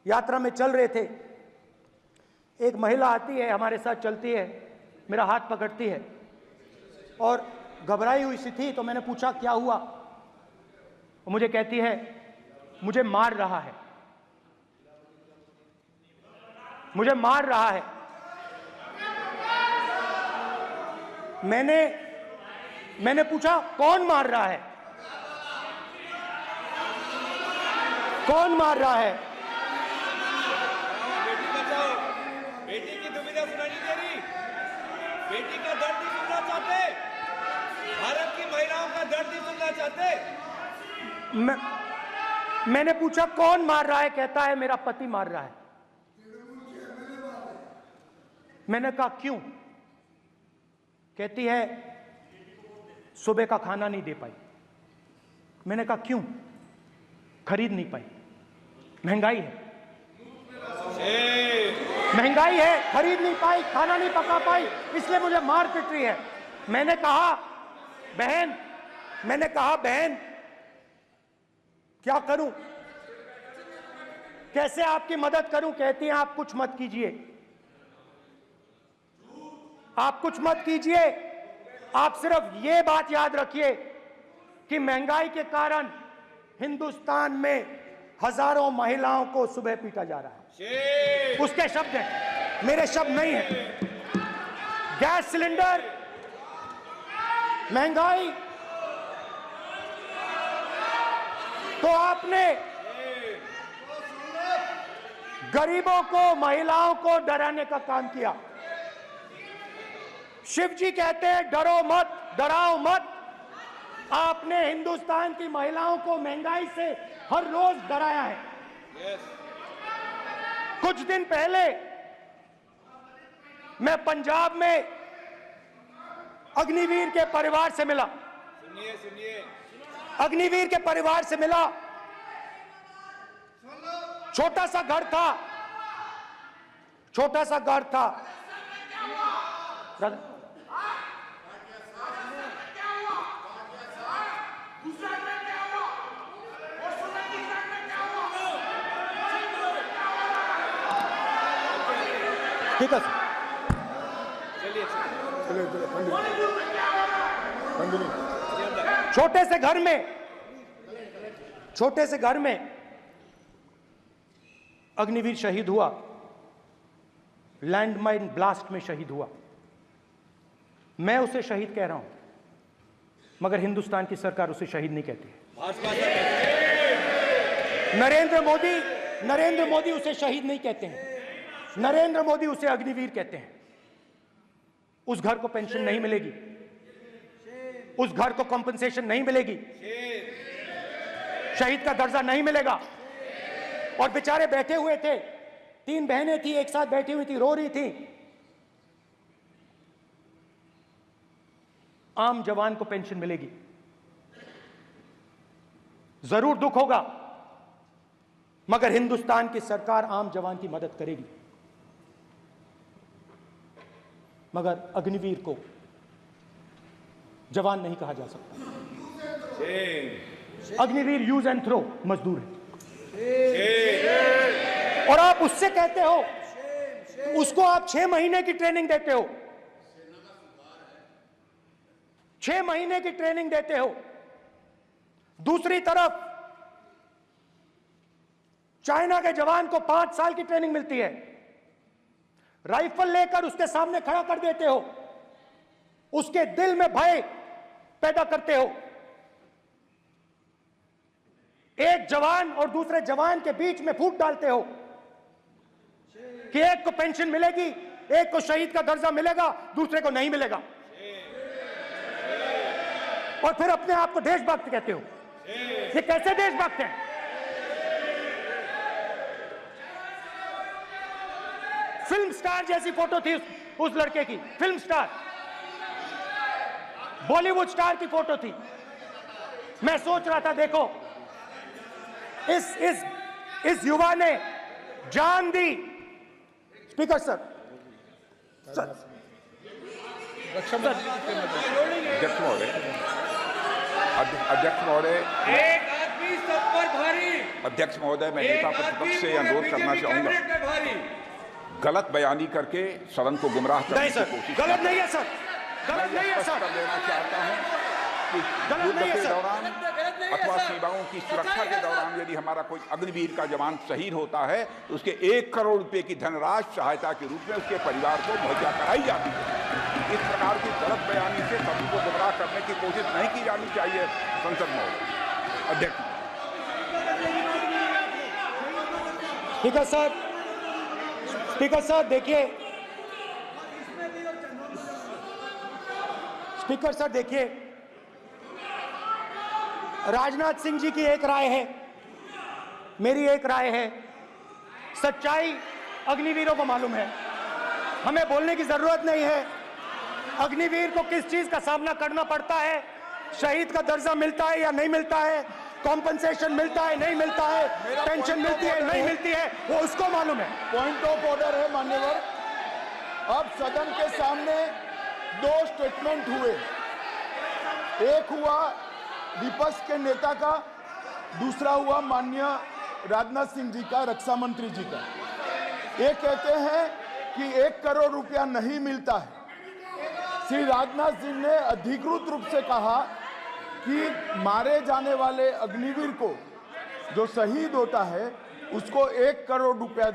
यात्रा में चल रहे थे, एक महिला आती है, हमारे साथ चलती है, मेरा हाथ पकड़ती है और घबराई हुई सी थी। तो मैंने पूछा क्या हुआ, और मुझे कहती है मुझे मार रहा है, मुझे मार रहा है। मैंने पूछा कौन मार रहा है, कौन मार रहा है? बेटी बचाओ, बेटी की दुविधा सुनाई दे रही, बेटी का दर्द नहीं सुनना चाहते, भारत की महिलाओं का दर्द नहीं सुनना चाहते। मैंने पूछा कौन मार रहा है, कहता है मेरा पति मार रहा है। मैंने कहा क्यों? कहती है सुबह का खाना नहीं दे पाई। मैंने कहा क्यों? खरीद नहीं पाई, महंगाई है, महंगाई है, खरीद नहीं पाई, खाना नहीं पका पाई, इसलिए मुझे मार पिट रही है। मैंने कहा बहन क्या करूं, कैसे आपकी मदद करूं? कहती हैं आप कुछ मत कीजिए, आप कुछ मत कीजिए, आप सिर्फ ये बात याद रखिए कि महंगाई के कारण हिंदुस्तान में हजारों महिलाओं को सुबह पीटा जा रहा है। उसके शब्द हैं, मेरे शब्द नहीं है। गैस सिलेंडर, महंगाई, तो आपने गरीबों को, महिलाओं को डराने का काम किया। शिव जी कहते हैं डरो मत, डराओ मत। आपने हिंदुस्तान की महिलाओं को महंगाई से हर रोज डराया है। कुछ दिन पहले मैं पंजाब में अग्निवीर के परिवार से मिला। सुनिए अग्निवीर के परिवार से मिला। छोटा सा घर था, छोटा सा घर था। ठीक है छोटे से घर में अग्निवीर शहीद हुआ, लैंडमाइन ब्लास्ट में शहीद हुआ। मैं उसे शहीद कह रहा हूं, मगर हिंदुस्तान की सरकार उसे शहीद नहीं कहती। नरेंद्र मोदी उसे शहीद नहीं कहते हैं। नरेंद्र मोदी उसे अग्निवीर कहते हैं। उस घर को पेंशन नहीं मिलेगी, उस घर को कॉम्पनसेशन नहीं मिलेगी, शहीद का दर्जा नहीं मिलेगा। और बेचारे बैठे हुए थे, 3 बहनें थी, एक साथ बैठी हुई थी, रो रही थी। आम जवान को पेंशन मिलेगी, जरूर दुख होगा, मगर हिंदुस्तान की सरकार आम जवान की मदद करेगी। मगर अग्निवीर को जवान नहीं कहा जा सकता। अग्निवीर यूज एंड थ्रो मजदूर है। और आप उससे कहते हो, उसको आप 6 महीने की ट्रेनिंग देते हो, 6 महीने की ट्रेनिंग देते हो। दूसरी तरफ चाइना के जवान को 5 साल की ट्रेनिंग मिलती है। राइफल लेकर उसके सामने खड़ा कर देते हो, उसके दिल में भय पैदा करते हो। एक जवान और दूसरे जवान के बीच में फूट डालते हो कि एक को पेंशन मिलेगी, एक को शहीद का दर्जा मिलेगा, दूसरे को नहीं मिलेगा। और फिर अपने आप को देशभक्त कहते हो। ये कैसे देशभक्त हैं? फिल्म स्टार जैसी फोटो थी उस लड़के की, फिल्म स्टार, बॉलीवुड स्टार की फोटो थी। मैं सोच रहा था, देखो इस युवा ने जान दी। स्पीकर सर, अध्यक्ष महोदय, एक आदमी सब पर भारी। अध्यक्ष महोदय, मैं नेता प्रतिपक्ष से अनुरोध करना चाहूंगा, गलत बयानी करके सदन को गुमराह करने की कोशिश। गलत नहीं है सर, गलत नहीं है सर। कर देना चाहता हूं कि युद्ध के दौरान अथवा सीमाओं की सुरक्षा के दौरान यदि हमारा कोई अग्निवीर का जवान शहीद होता है तो उसके 1 करोड़ रुपए की धनराशि सहायता के रूप में उसके परिवार को मुहैया कराई जाती है। इस प्रकार की गलत बयानी से सभी को गुमराह करने की कोशिश नहीं की जानी चाहिए। संसद महोदय, अध्यक्ष। स्पीकर सर, स्पीकर सर देखिए, स्पीकर सर देखिए, राजनाथ सिंह जी की एक राय है, मेरी एक राय है। सच्चाई अग्निवीरों को मालूम है, हमें बोलने की जरूरत नहीं है। अग्निवीर को किस चीज का सामना करना पड़ता है, शहीद का दर्जा मिलता है या नहीं मिलता है, कॉम्पनसेशन मिलता है नहीं मिलता है, पेंशन मिलती है नहीं मिलती है, वो उसको मालूम है। पॉइंट ऑफ ऑर्डर है मान्यवर। अब सदन के सामने 2 स्टेटमेंट हुए, एक हुआ विपक्ष के नेता का, दूसरा हुआ माननीय राजनाथ सिंह जी का, रक्षा मंत्री जी का। ये कहते हैं कि 1 करोड़ रुपया नहीं मिलता है। श्री राजनाथ सिंह ने अधिकृत रूप से कहा कि मारे जाने वाले अग्निवीर को जो शहीद होता है उसको 1 करोड़ रुपया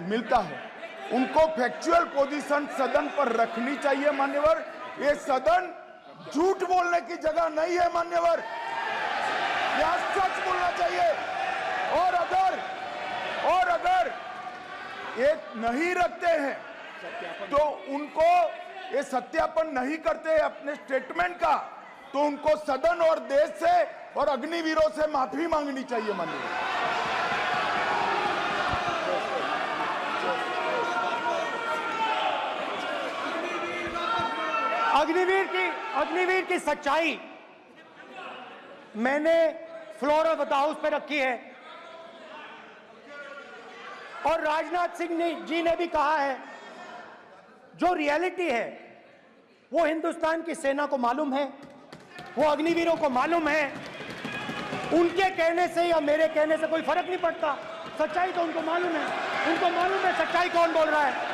मिलता है। उनको फैक्चुअल पोजीशन सदन पर रखनी चाहिए मान्यवर। ये सदन झूठ बोलने की जगह नहीं है मान्यवर, यह सच बोलना चाहिए। और अगर ये नहीं रखते हैं तो उनको ये सत्यापन नहीं करते अपने स्टेटमेंट का, तो उनको सदन और देश से और अग्निवीरों से माफी मांगनी चाहिए माननीय। अग्निवीर की सच्चाई मैंने फ्लोर ऑफ द हाउस पे रखी है और राजनाथ सिंह जी ने भी कहा है। जो रियलिटी है वो हिंदुस्तान की सेना को मालूम है, वो अग्निवीरों को मालूम है। उनके कहने से या मेरे कहने से कोई फर्क नहीं पड़ता, सच्चाई तो उनको मालूम है। उनको मालूम है सच्चाई कौन बोल रहा है।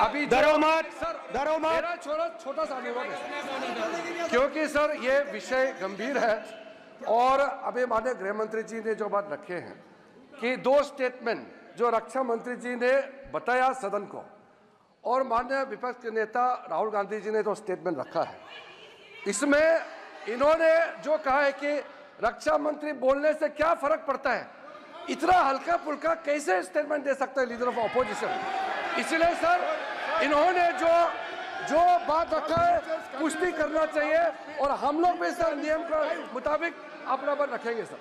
अभी मेरा छोटा सा अनुरोध है, क्योंकि सर ये विषय गंभीर है और अभी माननीय गृह मंत्री जी ने जो बात रखे हैं कि 2 स्टेटमेंट जो रक्षा मंत्री जी ने बताया सदन को और माननीय विपक्ष के नेता राहुल गांधी जी ने जो स्टेटमेंट रखा है, इसमें इन्होंने जो कहा है कि रक्षा मंत्री बोलने से क्या फर्क पड़ता है, इतना हल्का फुल्का कैसे स्टेटमेंट दे सकते हैं लीडर ऑफ ऑपोजिशन। इसलिए सर इन्होंने जो बात रखा है पुष्टि करना चाहिए और हम लोग भी सर नियम के मुताबिक अपना बात रखेंगे सर।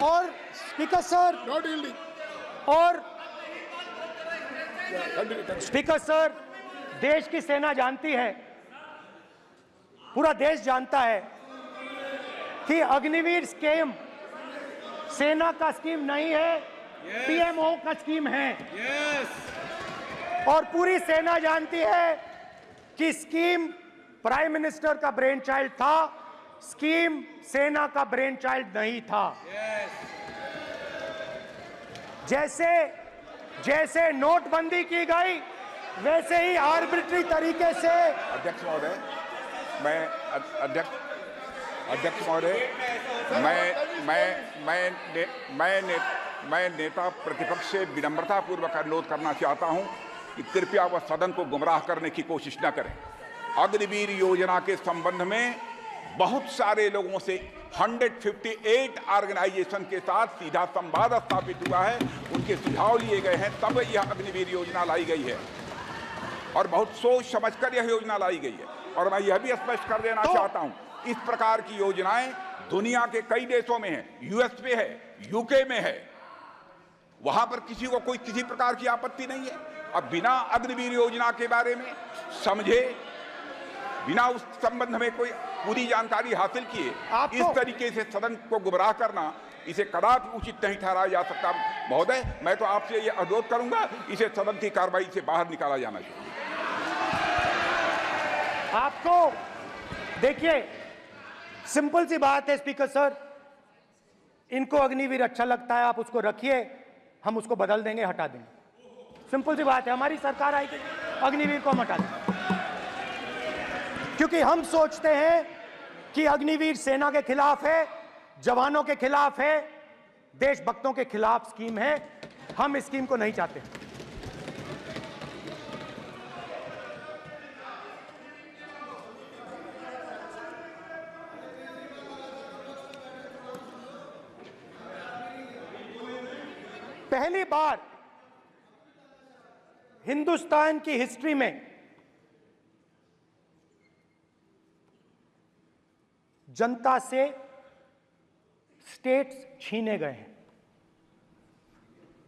और स्पीकर सर स्पीकर सर, देश की सेना जानती है, पूरा देश जानता है कि अग्निवीर स्कीम सेना का स्कीम नहीं है, पीएमओ का स्कीम है। और पूरी सेना जानती है कि स्कीम प्राइम मिनिस्टर का ब्रेन चाइल्ड था, स्कीम सेना का ब्रेन चाइल्ड नहीं था। जैसे नोटबंदी की गई वैसे ही आर्बिट्री तरीके से। अध्यक्ष महोदय, मैं नेता प्रतिपक्ष से विनम्रता पूर्वक अनुरोध करना चाहता हूं कि कृपया वह सदन को गुमराह करने की कोशिश न करें। अग्निवीर योजना के संबंध में बहुत सारे लोगों से 158 ऑर्गेनाइजेशन के साथ सीधा संवाद स्थापित हुआ है, उनके सुझाव लिए गए हैं, तब यह अग्निवीर योजना लाई गई है और बहुत सोच समझकर यह योजना लाई गई है। और मैं यह भी स्पष्ट कर देना चाहता हूं, इस प्रकार की योजनाएं दुनिया के कई देशों में है, यूएस में है, यूके में है, वहां पर किसी को कोई किसी प्रकार की आपत्ति नहीं है। अब बिना अग्निवीर योजना के बारे में समझे, बिना उस संबंध में कोई पूरी जानकारी हासिल किए इस तरीके से सदन को गुमराह करना, इसे कदापि उचित नहीं ठहराया जा सकता। महोदय, मैं तो आपसे यह अनुरोध करूंगा, इसे सदन की कार्रवाई से बाहर निकाला जाना चाहिए। आपको देखिए, सिंपल सी बात है स्पीकर सर, इनको अग्निवीर अच्छा लगता है, आप उसको रखिए, हम उसको बदल देंगे, हटा देंगे। सिंपल सी बात है, हमारी सरकार आएगी, अग्निवीर को हम हटा देंगे, क्योंकि हम सोचते हैं कि अग्निवीर सेना के खिलाफ है, जवानों के खिलाफ है, देशभक्तों के खिलाफ स्कीम है। हम इस स्कीम को नहीं चाहते। पहली बार हिंदुस्तान की हिस्ट्री में जनता से स्टेट्स छीने गए हैं।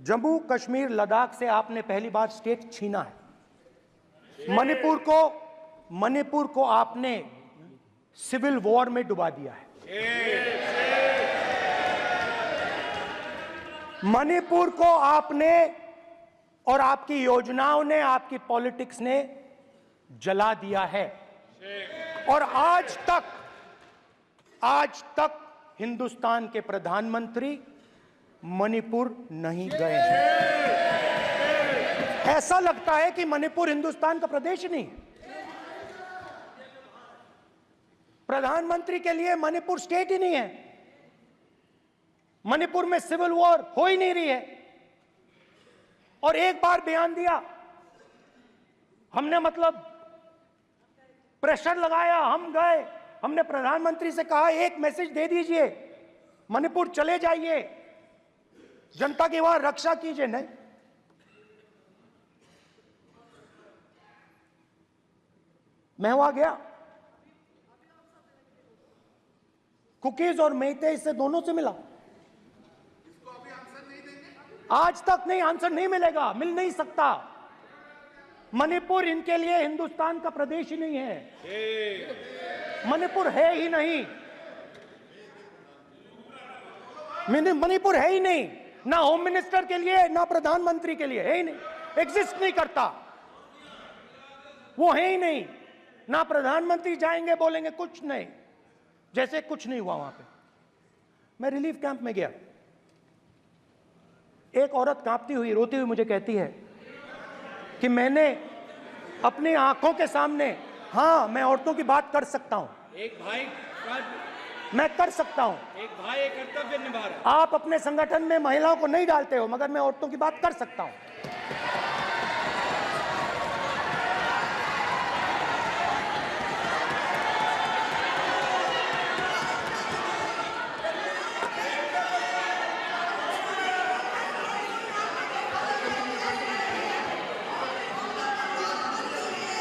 जम्मू कश्मीर लद्दाख से आपने पहली बार स्टेट छीना है। मणिपुर को आपने सिविल वॉर में डुबा दिया है। मणिपुर को आपने और आपकी योजनाओं ने, आपकी पॉलिटिक्स ने जला दिया है। और आज तक हिंदुस्तान के प्रधानमंत्री मणिपुर नहीं गए हैं। ऐसा लगता है कि मणिपुर हिंदुस्तान का प्रदेश ही नहीं। प्रधानमंत्री के लिए मणिपुर स्टेट ही नहीं है। मणिपुर में सिविल वॉर हो ही नहीं रही है। और एक बार बयान दिया हमने, मतलब प्रेशर लगाया, हम गए, हमने प्रधानमंत्री से कहा एक मैसेज दे दीजिए, मणिपुर चले जाइए, जनता की वहां रक्षा कीजिए। नहीं, मैं वहां गया, कुकीज और मेहते से दोनों से मिला। आज तक नहीं, आंसर नहीं मिलेगा, मिल नहीं सकता। मणिपुर इनके लिए हिंदुस्तान का प्रदेश ही नहीं है। मणिपुर है ही नहीं। मणिपुर है ही नहीं, ना होम मिनिस्टर के लिए, ना प्रधानमंत्री के लिए, है ही नहीं, एग्जिस्ट नहीं करता। वो है ही नहीं। ना प्रधानमंत्री जाएंगे बोलेंगे कुछ नहीं, जैसे कुछ नहीं हुआ वहां पे। मैं रिलीफ कैंप में गया, एक औरत कांपती हुई, रोती हुई मुझे कहती है कि मैंने अपनी आंखों के सामने, हाँ मैं औरतों की बात कर सकता हूं, एक भाई मैं कर सकता हूं, एक भाई एक कर्तव्य निभा रहा है। आप अपने संगठन में महिलाओं को नहीं डालते हो, मगर मैं औरतों की बात कर सकता हूं।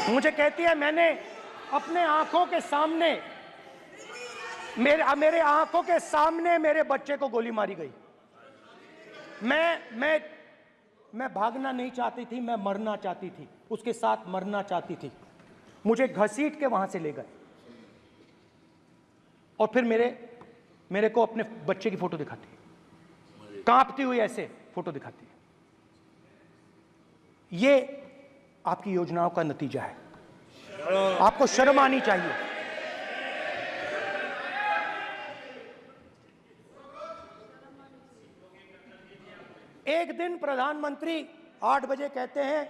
मुझे कहती है मैंने अपने आंखों के सामने, मेरे आंखों के सामने मेरे बच्चे को गोली मारी गई। मैं भागना नहीं चाहती थी, मैं मरना चाहती थी, उसके साथ मरना चाहती थी। मुझे घसीट के वहां से ले गए और फिर मेरे को अपने बच्चे की फोटो दिखाती है, कांपती हुई ऐसे फोटो दिखाती है। ये आपकी योजनाओं का नतीजा है। आपको शर्म आनी चाहिए। एक दिन प्रधानमंत्री 8 बजे कहते हैं,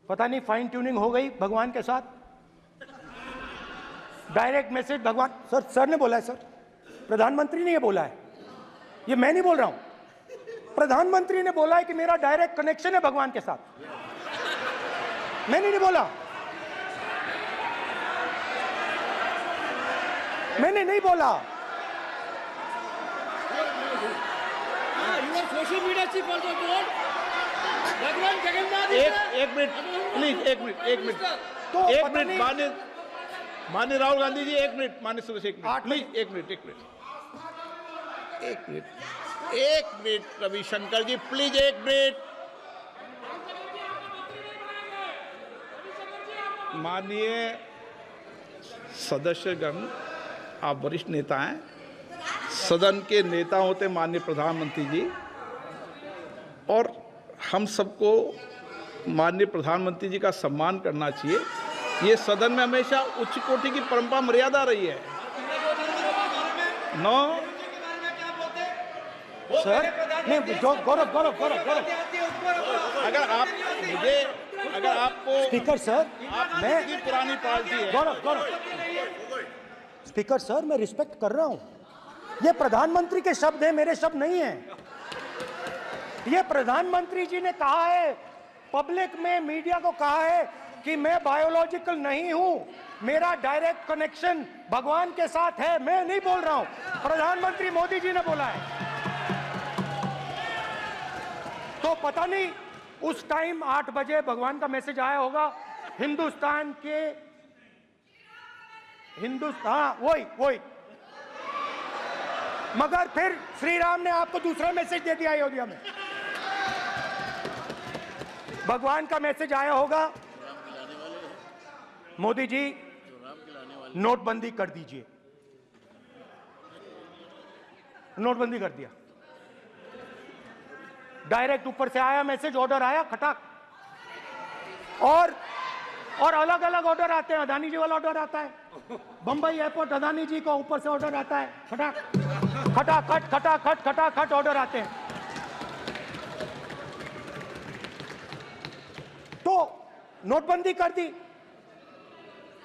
पता नहीं फाइन ट्यूनिंग हो गई भगवान के साथ, डायरेक्ट मैसेज भगवान, सर ने बोला है, सर प्रधानमंत्री ने ये बोला है, ये मैं नहीं बोल रहा हूं, प्रधानमंत्री ने बोला है कि मेरा डायरेक्ट कनेक्शन है भगवान के साथ। मैंने नहीं बोला, मैंने नहीं बोला। Social media chief also told भगवान जगन्नाथ। एक मिनट प्लीज, एक मिनट तो एक मिनट माननीय राहुल गांधी जी, एक मिनट, माननीय सुरेश, एक मिनट प्लीज, एक मिनट रविशंकर जी प्लीज, एक मिनट। माननीय सदस्यगण, आप वरिष्ठ नेता हैं, सदन के नेता होते माननीय प्रधानमंत्री जी, और हम सबको माननीय प्रधानमंत्री जी का सम्मान करना चाहिए। ये सदन में हमेशा उच्च कोटि की परंपरा मर्यादा रही है। नो सर, नहीं, गौरव, अगर आपको स्पीकर सर, मैं पुरानी पार्टी है। गौरव, स्पीकर सर, मैं रिस्पेक्ट कर रहा हूं। ये प्रधानमंत्री के शब्द हैं, मेरे शब्द नहीं हैं। ये प्रधानमंत्री जी ने कहा है, पब्लिक में, मीडिया को कहा है कि मैं बायोलॉजिकल नहीं हूं, मेरा डायरेक्ट कनेक्शन भगवान के साथ है। मैं नहीं बोल रहा हूं, प्रधानमंत्री मोदी जी ने बोला है। तो पता नहीं उस टाइम 8 बजे भगवान का मैसेज आया होगा हिंदुस्तान, वही मगर फिर श्री राम ने आपको दूसरा मैसेज दे दिया अयोध्या में। भगवान का मैसेज आया होगा, मोदी जी नोटबंदी कर दीजिए। नोटबंदी कर दिया, डायरेक्ट ऊपर से आया मैसेज, ऑर्डर आया खटाक। और अलग अलग ऑर्डर आते हैं। अदानी जी वाला ऑर्डर आता है, बंबई एयरपोर्ट अदानी जी को ऊपर से ऑर्डर आता है, खटाक खटाखट खटाखट खटाखट ऑर्डर आते हैं। तो नोटबंदी कर दी।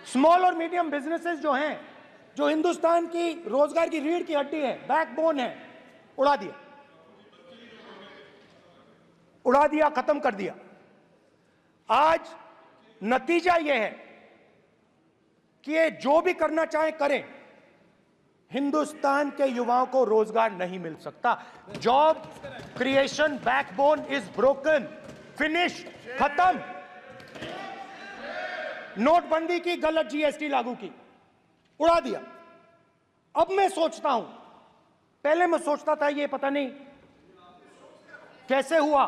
स्मॉल और मीडियम बिजनेसेस जो हैं, जो हिंदुस्तान की रोजगार की रीढ़ की हड्डी है, बैकबोन है, उड़ा दिया, उड़ा दिया, खत्म कर दिया। आज नतीजा यह है कि ये जो भी करना चाहे करें, हिंदुस्तान के युवाओं को रोजगार नहीं मिल सकता। Job creation backbone is broken, finish, खत्म। नोटबंदी की, गलत जीएसटी लागू की, उड़ा दिया। अब मैं सोचता हूं, पहले मैं सोचता था ये पता नहीं कैसे हुआ,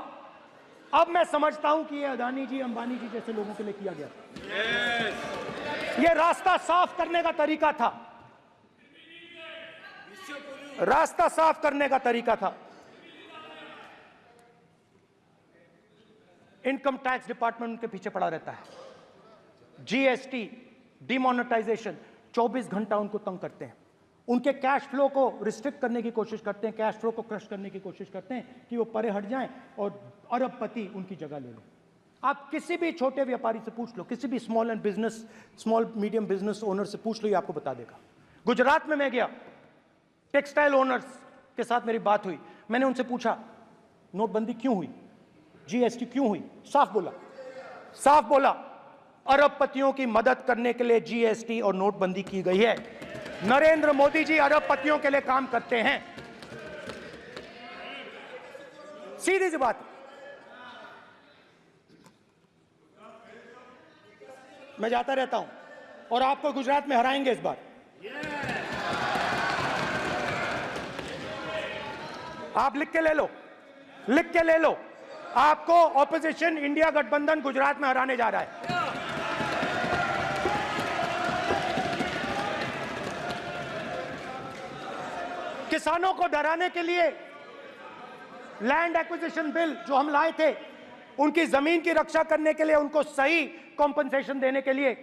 अब मैं समझता हूं कि ये अदानी जी, अंबानी जी जैसे लोगों के लिए किया गया। ये रास्ता साफ करने का तरीका था, रास्ता साफ करने का तरीका था। इनकम टैक्स डिपार्टमेंट उनके पीछे पड़ा रहता है। जीएसटी, डिमोनेटाइजेशन, 24 घंटा उनको तंग करते हैं। उनके कैश फ्लो को रिस्ट्रिक्ट करने की कोशिश करते हैं, कैश फ्लो को क्रश करने की कोशिश करते हैं कि वो परे हट जाएं और अरबपति उनकी जगह ले लें। आप किसी भी छोटे व्यापारी से पूछ लो, किसी भी स्मॉल मीडियम बिजनेस ओनर से पूछ लो, ये आपको बता देगा। गुजरात में मैं गया, टेक्सटाइल ओनर्स के साथ मेरी बात हुई। मैंने उनसे पूछा नोटबंदी क्यों हुई, जीएसटी क्यों हुई? साफ बोला अरबपतियों की मदद करने के लिए जीएसटी और नोटबंदी की गई है। नरेंद्र मोदी जी अरबपतियों के लिए काम करते हैं, सीधी सी बात। मैं जाता रहता हूं और आपको गुजरात में हराएंगे इस बार। आप लिख के ले लो, लिख के ले लो, आपको ऑपोजिशन इंडिया गठबंधन गुजरात में हराने जा रहा है। किसानों को डराने के लिए लैंड एक्विजिशन बिल जो हम लाए थे, उनकी जमीन की रक्षा करने के लिए, उनको सही कॉम्पनसेशन देने के लिए,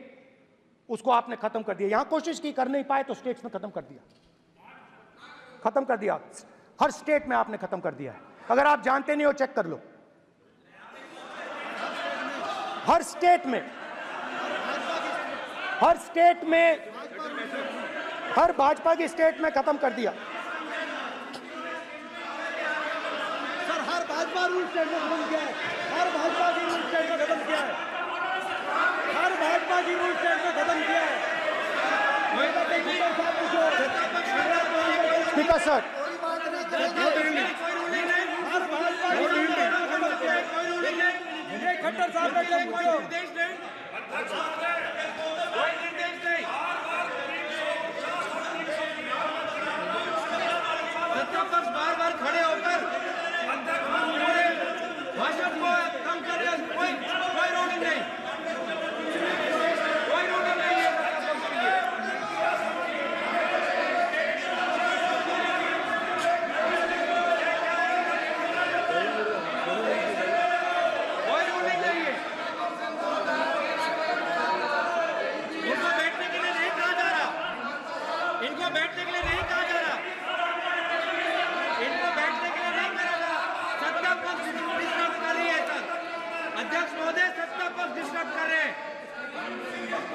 उसको आपने खत्म कर दिया। यहां कोशिश की, कर नहीं पाए तो स्टेट्स में खत्म कर दिया, खत्म कर दिया। हर स्टेट में आपने खत्म कर दिया है। अगर आप जानते नहीं हो चेक कर लो, हर स्टेट में, हर भाजपा की स्टेट में खत्म कर दिया। सर हर भाजपा रूल स्टेट में खत्म किया है, हर भाजपा की रूल स्टेट में खत्म किया है, हर भाजपा की रूल स्टेट में खत्म किया है। स्पीकर सर, खट्टर साहब का कोई निर्देश नहीं, कोई निर्देश नहीं। सत्ता पक्ष बार खड़े होकर भाषण को कम कर रहे हैं, कोई रोलिंग नहीं, कोई रोलिंग नहीं है।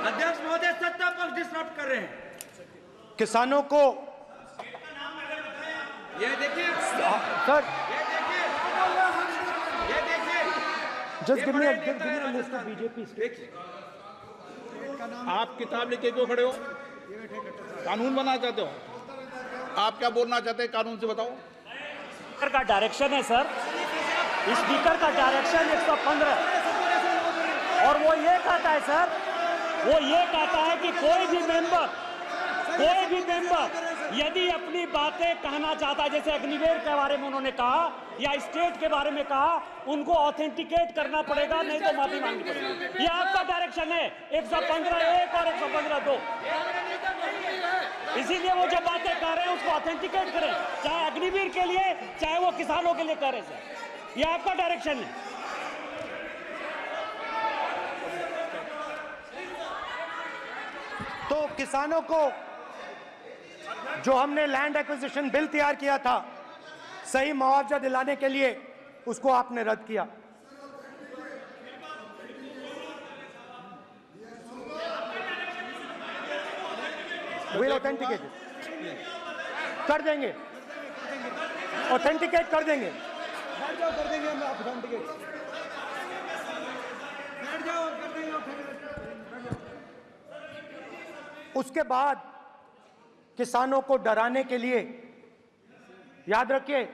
अध्यक्ष महोदय सत्ता पक्ष डिस्टर्ब कर रहे हैं। किसानों को ये देखिए सर, ये देखिए just give me a list of BJP states. आप किताब लेके क्यों खड़े हो? कानून बनाना चाहते हो? आप क्या बोलना चाहते हैं, कानून से बताओ। स्पीकर का डायरेक्शन है सर, स्पीकर का डायरेक्शन 115, और वो ये कहता है सर, वो ये कहता है कि कोई भी मेंबर यदि अपनी बातें कहना चाहता है, जैसे अग्निवीर के बारे में उन्होंने कहा या स्टेट के बारे में कहा, उनको ऑथेंटिकेट करना पड़ेगा, नहीं तो माफी मांगनी पड़ेगी। ये आपका डायरेक्शन है 115(1) और 115(2). इसीलिए वो जब बातें कर रहे हैं उसको ऑथेंटिकेट करें, चाहे अग्निवीर के लिए चाहे वो किसानों के लिए कर रहे सर। ये आपका डायरेक्शन है। तो किसानों को जो हमने लैंड एक्विजिशन बिल तैयार किया था सही मुआवजा दिलाने के लिए, उसको आपने रद्द किया। विल ऑथेंटिकेट कर देंगे, ऑथेंटिकेट कर देंगे। बैठ जाओ, कर देंगे हम ऑथेंटिकेट। बैठ जाओ, कर देंगे ऑथेंटिकेट। उसके बाद किसानों को डराने के लिए, याद रखिए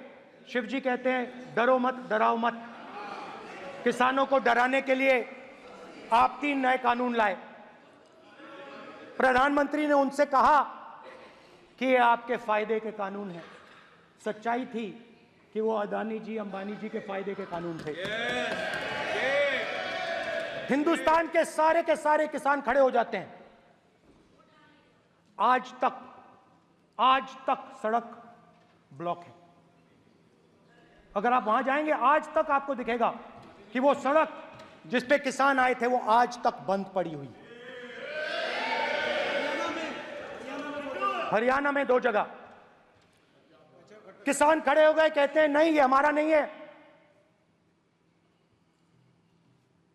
शिवजी कहते हैं डरो मत डराओ मत, किसानों को डराने के लिए आप 3 नए कानून लाए। प्रधानमंत्री ने उनसे कहा कि ये आपके फायदे के कानून हैं। सच्चाई थी कि वो अदानी जी अंबानी जी के फायदे के कानून थे। हिंदुस्तान के सारे किसान खड़े हो जाते हैं। आज तक सड़क ब्लॉक है। अगर आप वहां जाएंगे आज तक आपको दिखेगा कि वो सड़क जिस पे किसान आए थे वो आज तक बंद पड़ी हुई। हरियाणा में 2 जगह किसान खड़े हो गए, कहते हैं नहीं ये हमारा नहीं है,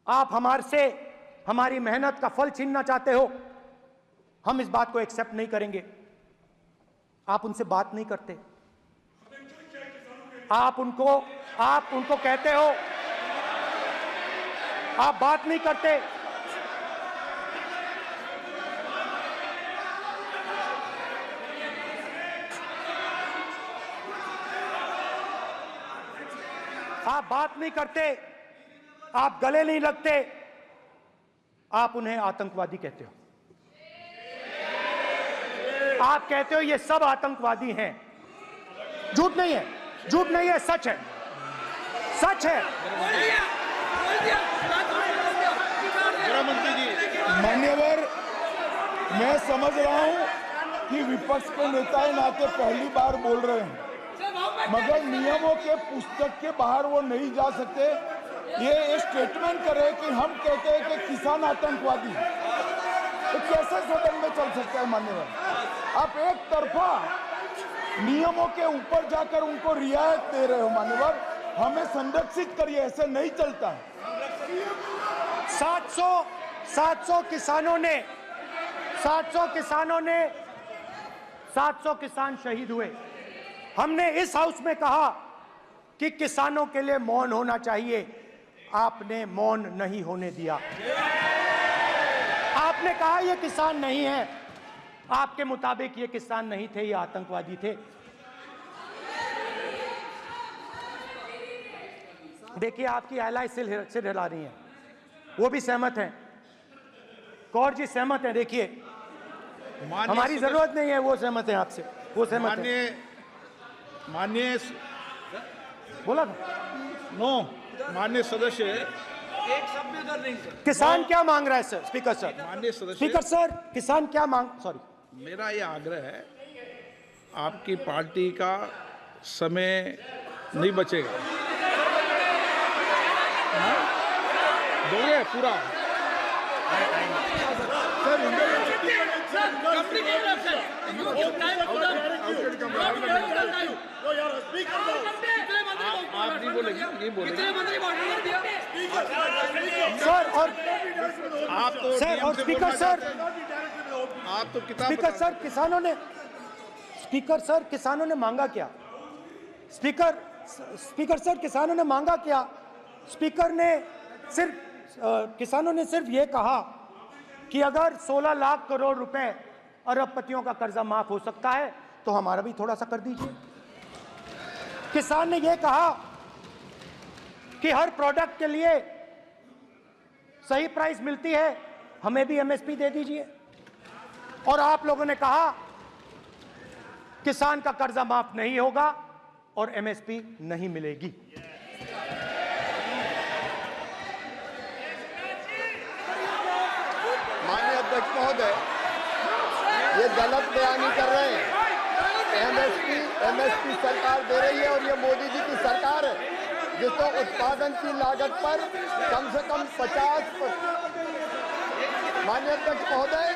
आप हमारे से हमारी मेहनत का फल छीनना चाहते हो, हम इस बात को एक्सेप्ट नहीं करेंगे। आप उनसे बात नहीं करते, आप उनको कहते हो, आप बात नहीं करते। आप बात नहीं करते, आप गले नहीं लगते, आप उन्हें आतंकवादी कहते हो। आप कहते हो ये सब आतंकवादी हैं। झूठ नहीं है, झूठ नहीं है, सच है, सच है। गृहमंत्री जी, मान्यवर, मैं समझ रहा हूं कि विपक्ष के नेता नाते पहली बार बोल रहे हैं, मगर नियमों के पुस्तक के बाहर वो नहीं जा सकते। ये स्टेटमेंट करे कि हम कहते हैं कि किसान आतंकवादी, तो कैसे सदन में चल सकता है मान्यवर? आप एक तरफा नियमों के ऊपर जाकर उनको रियायत दे रहे हो मान्यवर, हमें संरक्षित करिए, ऐसे नहीं चलता है। 700 किसान शहीद हुए। हमने इस हाउस में कहा कि किसानों के लिए मौन होना चाहिए, आपने मौन नहीं होने दिया। आपने कहा ये किसान नहीं है, आपके मुताबिक ये किसान नहीं थे, ये आतंकवादी थे। देखिए आपकी एलाई सिर हिला रही है, वो भी सहमत हैं, कौर जी सहमत हैं। देखिए हमारी जरूरत नहीं है, वो सहमत हैं आपसे, वो सहमत हैं। माननीय बोला था नो, माननीय सदस्य, एक शब्द उधर नहीं सर। किसान क्या मांग रहा है सर? स्पीकर सर, माननीय सदस्य, स्पीकर सर, किसान क्या मांग, सॉरी, मेरा ये आग्रह है, आपकी पार्टी का समय नहीं बचेगा, दोगे पूरा? आप नहीं बोलेंगे, ये बोलेंगे सर। और आप तो सर, और स्पीकर सर, आप तो किताब स्पीकर सर, किसानों ने मांगा क्या? स्पीकर सर, किसानों ने मांगा क्या? किसानों ने सिर्फ ये कहा कि अगर 16 लाख करोड़ रुपए अरबपतियों का कर्जा माफ हो सकता है तो हमारा भी थोड़ा सा कर दीजिए। किसान ने यह कहा कि हर प्रोडक्ट के लिए सही प्राइस मिलती है, हमें भी एमएसपी दे दीजिए। और आप लोगों ने कहा किसान का कर्जा माफ नहीं होगा और एमएसपी नहीं मिलेगी। माननीय अध्यक्ष महोदय, ये गलत बयानी कर रहे हैं। एमएसपी सरकार दे रही है और ये मोदी जी की सरकार है जिसको उत्पादन की लागत पर कम से कम 50%। माननीय अध्यक्ष महोदय,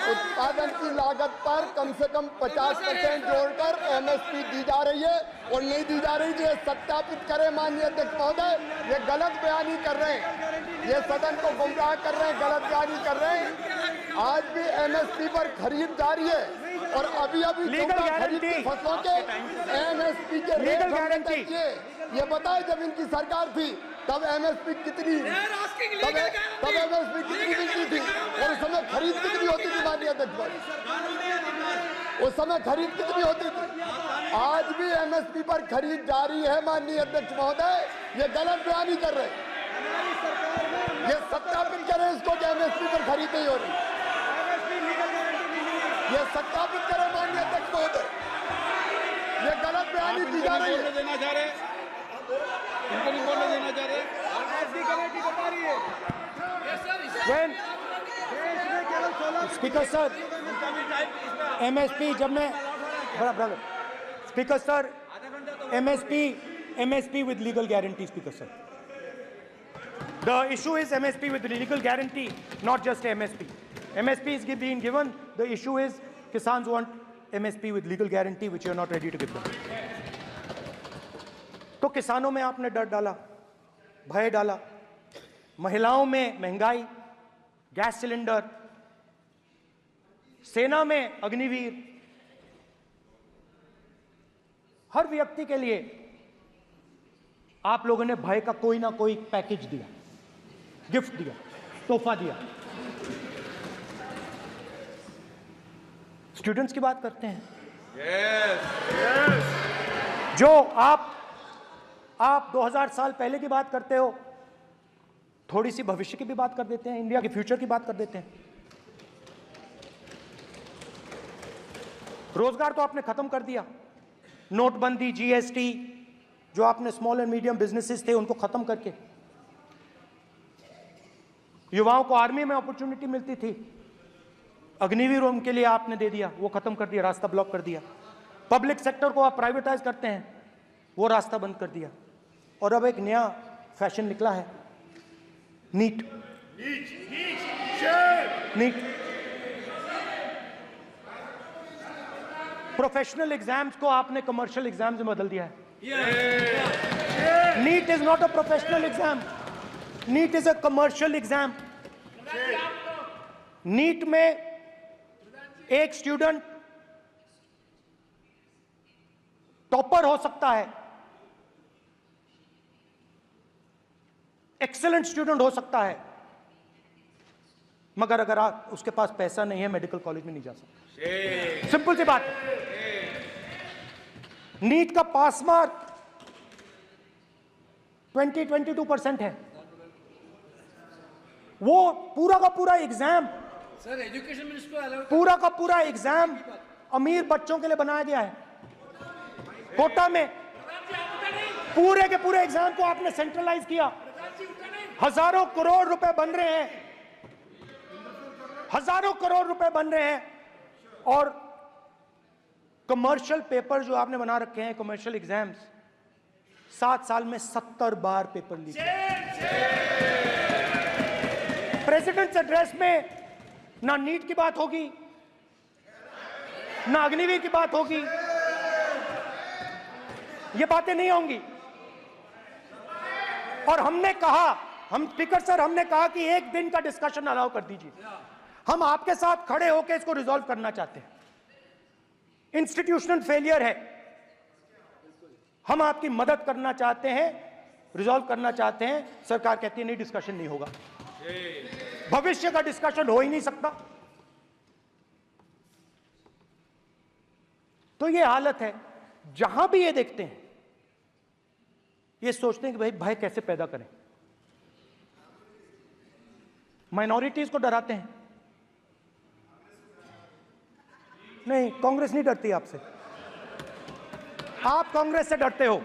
उत्पादन की लागत पर कम से कम 50% जोड़कर एमएसपी दी जा रही है और नहीं दी जा रही। ये सत्यापित करें माननीय अध्यक्ष महोदय, ये गलत बयानी कर रहे हैं, ये सदन को गुमराह कर रहे हैं, गलत बयानी कर रहे हैं। आज भी एमएसपी पर खरीद जारी है और अभी खरीद की फसलों के एमएसपी के रेट हमने तय किए। ये बताए जब इनकी सरकार थी तब एमएसपी कितनी मिलती थी और उस समय खरीद कितनी होती थी माननीय अध्यक्ष, उस समय खरीद कितनी होती थी। आज भी एमएसपी पर खरीद जारी है माननीय अध्यक्ष महोदय, ये गलत बयानी कर रहे हैं। ये सत्यापित करें इसको कि एमएसपी पर खरीद नहीं हो रही, ये सत्यापित करें माननीय अध्यक्ष महोदय, ये गलत बयानी की जा रही है। देना चाह रहे इनको नहीं बोलने देना चाह रहे। स्पीकर सर, एमएसपी जब मैं speaker sir, MSP with legal guarantee. Speaker sir, the issue is MSP with legal guarantee, not just MSP. MSP is being given. The issue is Kisans want MSP with legal guarantee, which you are not ready to give them. तो किसानों में आपने डर डाला, भय डाला, महिलाओं में महंगाई, गैस सिलेंडर, सेना में अग्निवीर, हर व्यक्ति के लिए आप लोगों ने भय का कोई ना कोई पैकेज दिया, गिफ्ट दिया, तोहफा दिया। स्टूडेंट्स की बात करते हैं। जो आप 2000 साल पहले की बात करते हो, थोड़ी सी भविष्य की भी बात कर देते हैं, इंडिया के फ्यूचर की बात कर देते हैं। रोजगार तो आपने खत्म कर दिया, नोटबंदी, जीएसटी, जो आपने स्मॉल एंड मीडियम बिजनेसेस थे उनको खत्म करके, युवाओं को आर्मी में अपॉर्चुनिटी मिलती थी, अग्निवीर उनके लिए आपने दे दिया, वो खत्म कर दिया, रास्ता ब्लॉक कर दिया। पब्लिक सेक्टर को आप प्राइवेटाइज करते हैं, वो रास्ता बंद कर दिया। और अब एक नया फैशन निकला है, नीट। प्रोफेशनल एग्जाम्स को आपने कमर्शियल एग्जाम्स में बदल दिया है। NEET is not a professional exam, NEET is a commercial exam. NEET में एक स्टूडेंट टॉपर हो सकता है, एक्सीलेंट स्टूडेंट हो सकता है, मगर अगर उसके पास पैसा नहीं है मेडिकल कॉलेज में नहीं जा सकता। सिंपल सी बात। नीट का पास मार्क 22% है। वो पूरा का पूरा एग्जाम, सर एजुकेशन मिनिस्टर पूरा का पूरा एग्जाम अमीर बच्चों के लिए बनाया गया है। कोटा में पूरे के पूरे एग्जाम को आपने सेंट्रलाइज किया। हजारों करोड़ रुपए बन रहे हैं, हजारों करोड़ रुपए बन रहे हैं। और कमर्शियल पेपर जो आपने बना रखे हैं, कमर्शियल एग्जाम्स, 7 साल में 70 बार पेपर लीक। प्रेसिडेंट्स एड्रेस में ना नीट की बात होगी, ना अग्निवीर की बात होगी, ये बातें नहीं होंगी। और हमने कहा, हम स्पीकर सर, हमने कहा कि एक दिन का डिस्कशन अलाउ कर दीजिए। हम आपके साथ खड़े होकर इसको रिजॉल्व करना चाहते हैं। इंस्टीट्यूशनल फेलियर है, हम आपकी मदद करना चाहते हैं, रिजॉल्व करना चाहते हैं। सरकार कहती है नहीं, डिस्कशन नहीं होगा, भविष्य का डिस्कशन हो ही नहीं सकता। तो ये हालत है। जहां भी ये देखते हैं, ये सोचते हैं कि भाई भय कैसे पैदा करें, माइनॉरिटीज को डराते हैं। नहीं, कांग्रेस नहीं डरती आपसे। आप कांग्रेस से डरते हो।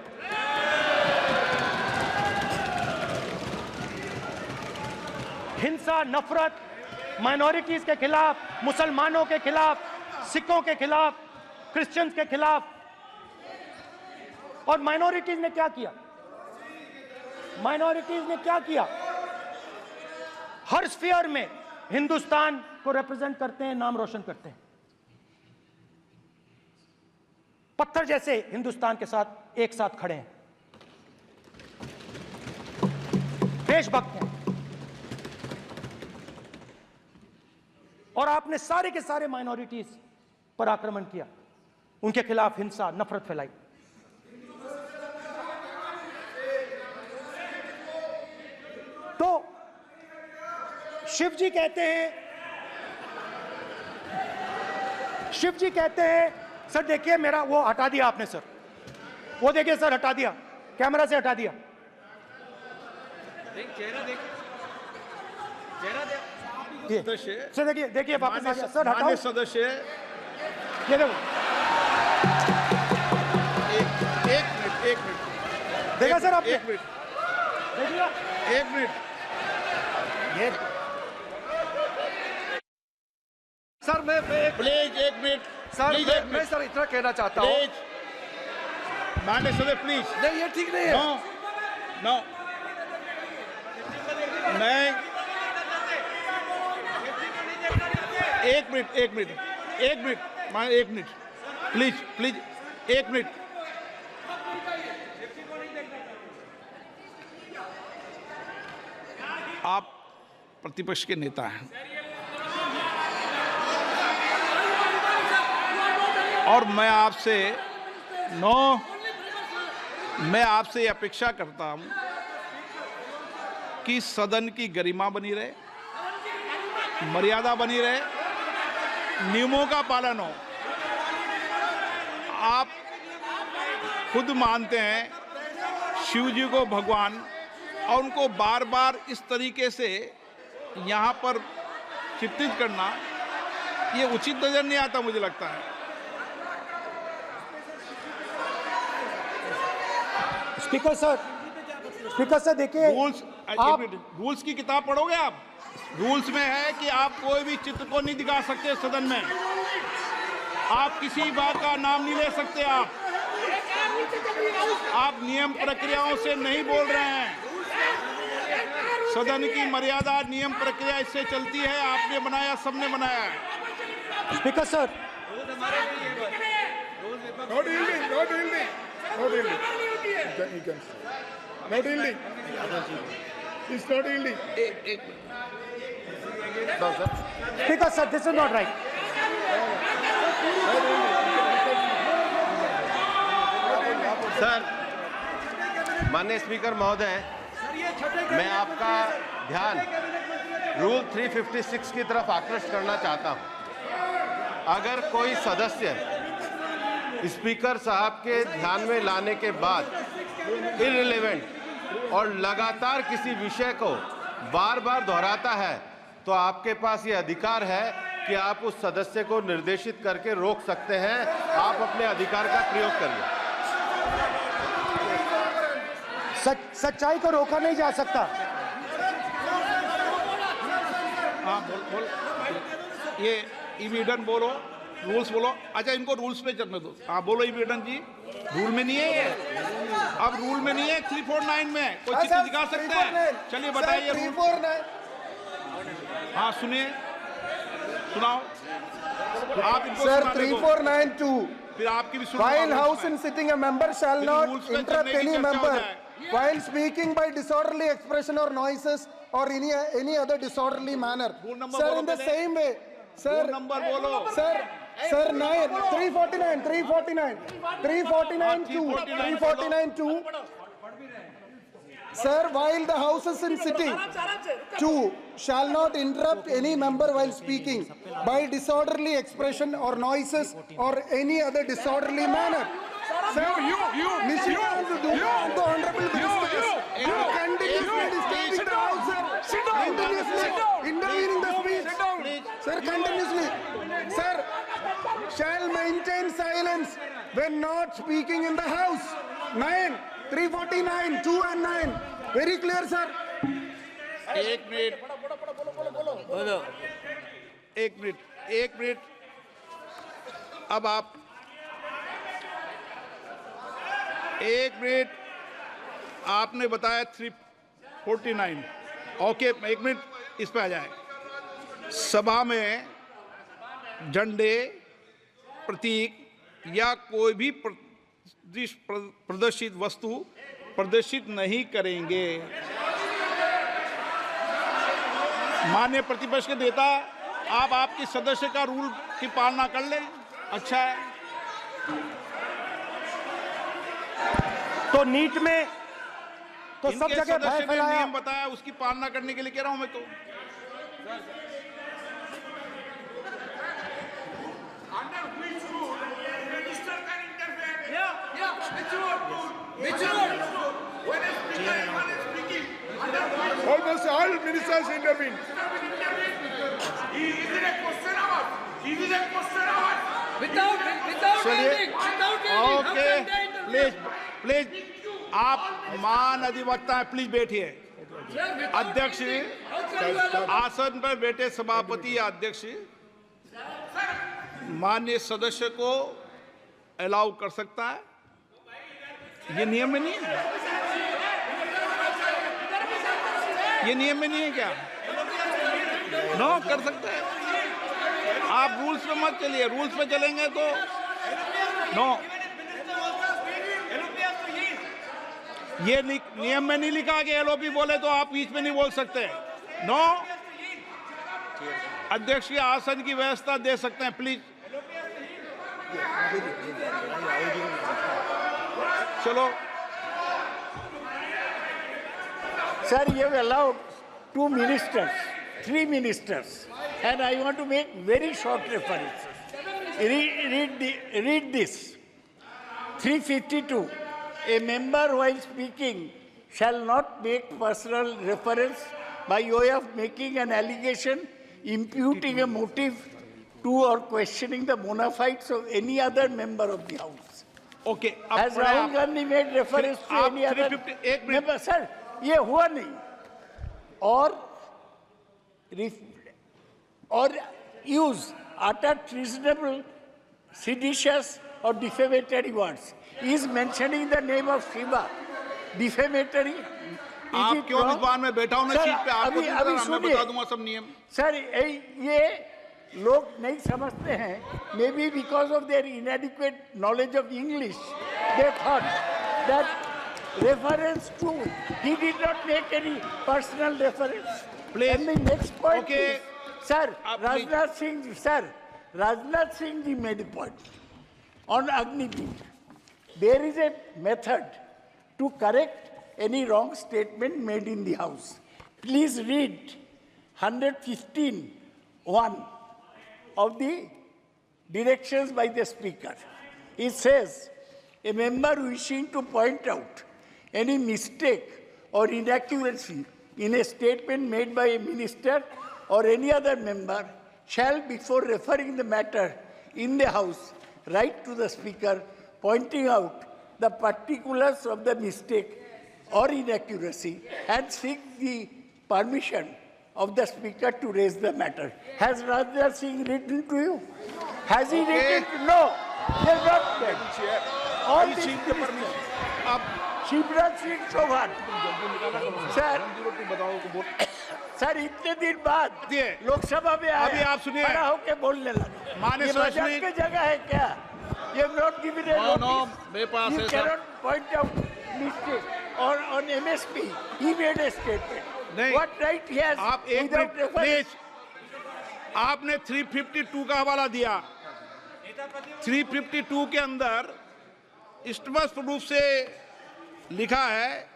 हिंसा, नफरत, माइनॉरिटीज के खिलाफ, मुसलमानों के खिलाफ, सिखों के खिलाफ, क्रिश्चियंस के खिलाफ। और माइनॉरिटीज ने क्या किया? माइनॉरिटीज ने क्या किया? हर स्फीयर में हिंदुस्तान को रिप्रेजेंट करते हैं, नाम रोशन करते हैं। पत्थर जैसे हिंदुस्तान के साथ एक साथ खड़े हैं, देशभक्त हैं। और आपने सारे के सारे माइनॉरिटीज पर आक्रमण किया, उनके खिलाफ हिंसा, नफरत फैलाई। तो शिव जी कहते हैं, सर देखिए मेरा वो हटा दिया आपने सर, वो देखिए सर हटा दिया, कैमरा से हटा दिया। चेहरा देख, सर देखिए वापस आ गया सर, हटाओ। माननीय सदस्य, ये देखो, एक मिनट देखा सर आपने? एक मिनट, देखिए, एक मिनट, ये सर मैं प्लीज एक मिनट सर प्लीज, एक मैं मिनट सर इतना कहना चाहता हूँ। प्लीज, माननीय सदस्य प्लीज। नहीं ये ठीक नहीं है। नो नहीं, एक मिनट माननीय, एक मिनट प्लीज, एक मिनट। आप प्रतिपक्ष के नेता हैं और मैं आपसे अपेक्षा करता हूं कि सदन की गरिमा बनी रहे, मर्यादा बनी रहे, नियमों का पालन हो। आप खुद मानते हैं शिव जी को भगवान, और उनको बार बार इस तरीके से यहाँ पर चित्रित करना ये उचित नजर नहीं आता, मुझे लगता है। स्पीकर सर देखिए, रूल्स की किताब पढ़ोगे आप? रूल्स में है कि आप कोई भी चित्र को नहीं दिखा सकते सदन में, आप किसी बात का नाम नहीं ले सकते, आप नियम प्रक्रियाओं से नहीं बोल रहे हैं। सदन की मर्यादा, नियम प्रक्रिया इससे चलती है, आपने बनाया, सबने बनाया है। Speaker sir, No dealing. It's not dealing. Speaker sir, this is not right. Sir, माननीय स्पीकर महोदय, मैं आपका ध्यान रूल 356 की तरफ आकृष्ट करना चाहता हूं। अगर कोई सदस्य स्पीकर साहब के ध्यान में लाने के बाद इररिलेवेंट और लगातार किसी विषय को बार बार दोहराता है, तो आपके पास ये अधिकार है कि आप उस सदस्य को निर्देशित करके रोक सकते हैं। आप अपने अधिकार का प्रयोग करिए। सच्चाई को रोका नहीं जा सकता। हाँ बोल ये इविडेंट बोलो, रूल्स बोलो। अच्छा, इनको रूल्स पे चलने दो। हाँ बोलो इविडेंट जी, रूल में नहीं है ये, अब रूल में नहीं है। 349 में कोई चित्र दिखा सकता है? चलिए बताइए। 349 हाँ सुनिए, सुनाओ आप इनको। सर 3492, फिर आपकी भी सुनो। while house in sitting a member shall not interrupt any member while speaking by disorderly expression or noises or any other disorderly manner. Sir, in the same way, sir, number बोलो sir 349 Sir, while the house is in sitting, 2 shall not interrupt any member while speaking by disorderly expression or noises or any other disorderly manner. Sir, the honorable ministers are continuously disturbing the house, sir. Continuously intervening the speech. Sir, continuously. Sir, shall maintain silence when not speaking in the house. 9, 349, 2 and 9. Very clear, sir. एक minute. अब आप एक minute, आपने बताया 349। Okay, एक minute इस पे आ जाए। सभा में झंडे, प्रतीक या कोई भी प्रदर्शित वस्तु प्रदर्शित नहीं करेंगे। माननीय प्रतिपक्ष के नेता, आप आपकी सदस्य का रूल की पालना कर लें, अच्छा है। तो नीट में तो सब इनके जगह भय सदस्य ने फैलाया। नियम बताया, उसकी पालना करने के लिए कह रहा हूं मैं। तो Almost all ministers intervened. Okay, please आप मान अधिवक्ता हैं, प्लीज बैठिए। अध्यक्ष, आसन पर बैठे सभापति या अध्यक्ष माननीय सदस्य को अलाउ कर सकता है, ये नियम में नहीं है। ये नियम में नहीं है क्या? नो, कर सकते हैं आप। रूल्स पे मत चलिए, रूल्स पे चलेंगे तो नो। ये नियम में नहीं लिखा कि एलओपी बोले तो आप बीच में नहीं बोल सकते। नो, अध्यक्ष के आसन की व्यवस्था दे सकते हैं, प्लीज। चलो Sir, you have allowed 2 ministers, 3 ministers, and I want to make very short references. Read this. 352. A member while speaking shall not make personal reference by way of making an allegation, imputing a motive to or questioning the bona fides of any other member of the House. Okay. Has Rahul Gandhi made reference to any other member? Sir, ये हुआ नहीं। और use utter treasonable, seditious or defamatory words. He is mentioning the name of Shiva. Defamatory. आप क्यों विद्वान में बैठा हूं ना सीट पे? आपको मैं बता दूंगा सब नियम। सर, ये लोग नहीं समझते हैं। Maybe because of their inadequate knowledge of English, they thought that reference to, he did not make any personal reference. Please. And the next point Okay. is, sir, Rajnath Singh ji made a point on Agniveer. There is a method to correct any wrong statement made in the House. Please read 115(1) of the directions by the Speaker. It says, a member wishing to point out any mistake or inaccuracy in a statement made by a minister or any other member shall, before referring the matter in the House, write to the Speaker, pointing out the particulars of the mistake or inaccuracy and seek the permission of the Speaker to raise the matter. Has Rajnath Singh written to you? Has he written? No, he has not written. All these ministers. Shivraj Singh Chouhan sir इतने दिन बाद लोकसभा में अभी आप सुनिए, खड़ा होकर बोलने लगा। माननीय मजाक की जगह है क्या? You have not given a notice. मेरे पास You cannot point out mistake. Or on MSP, he made a statement. नहीं, What right he has? आप एक मिनट प्लीज। आपने 352 का हवाला दिया। 352 के अंदर स्पष्ट रूप से लिखा है,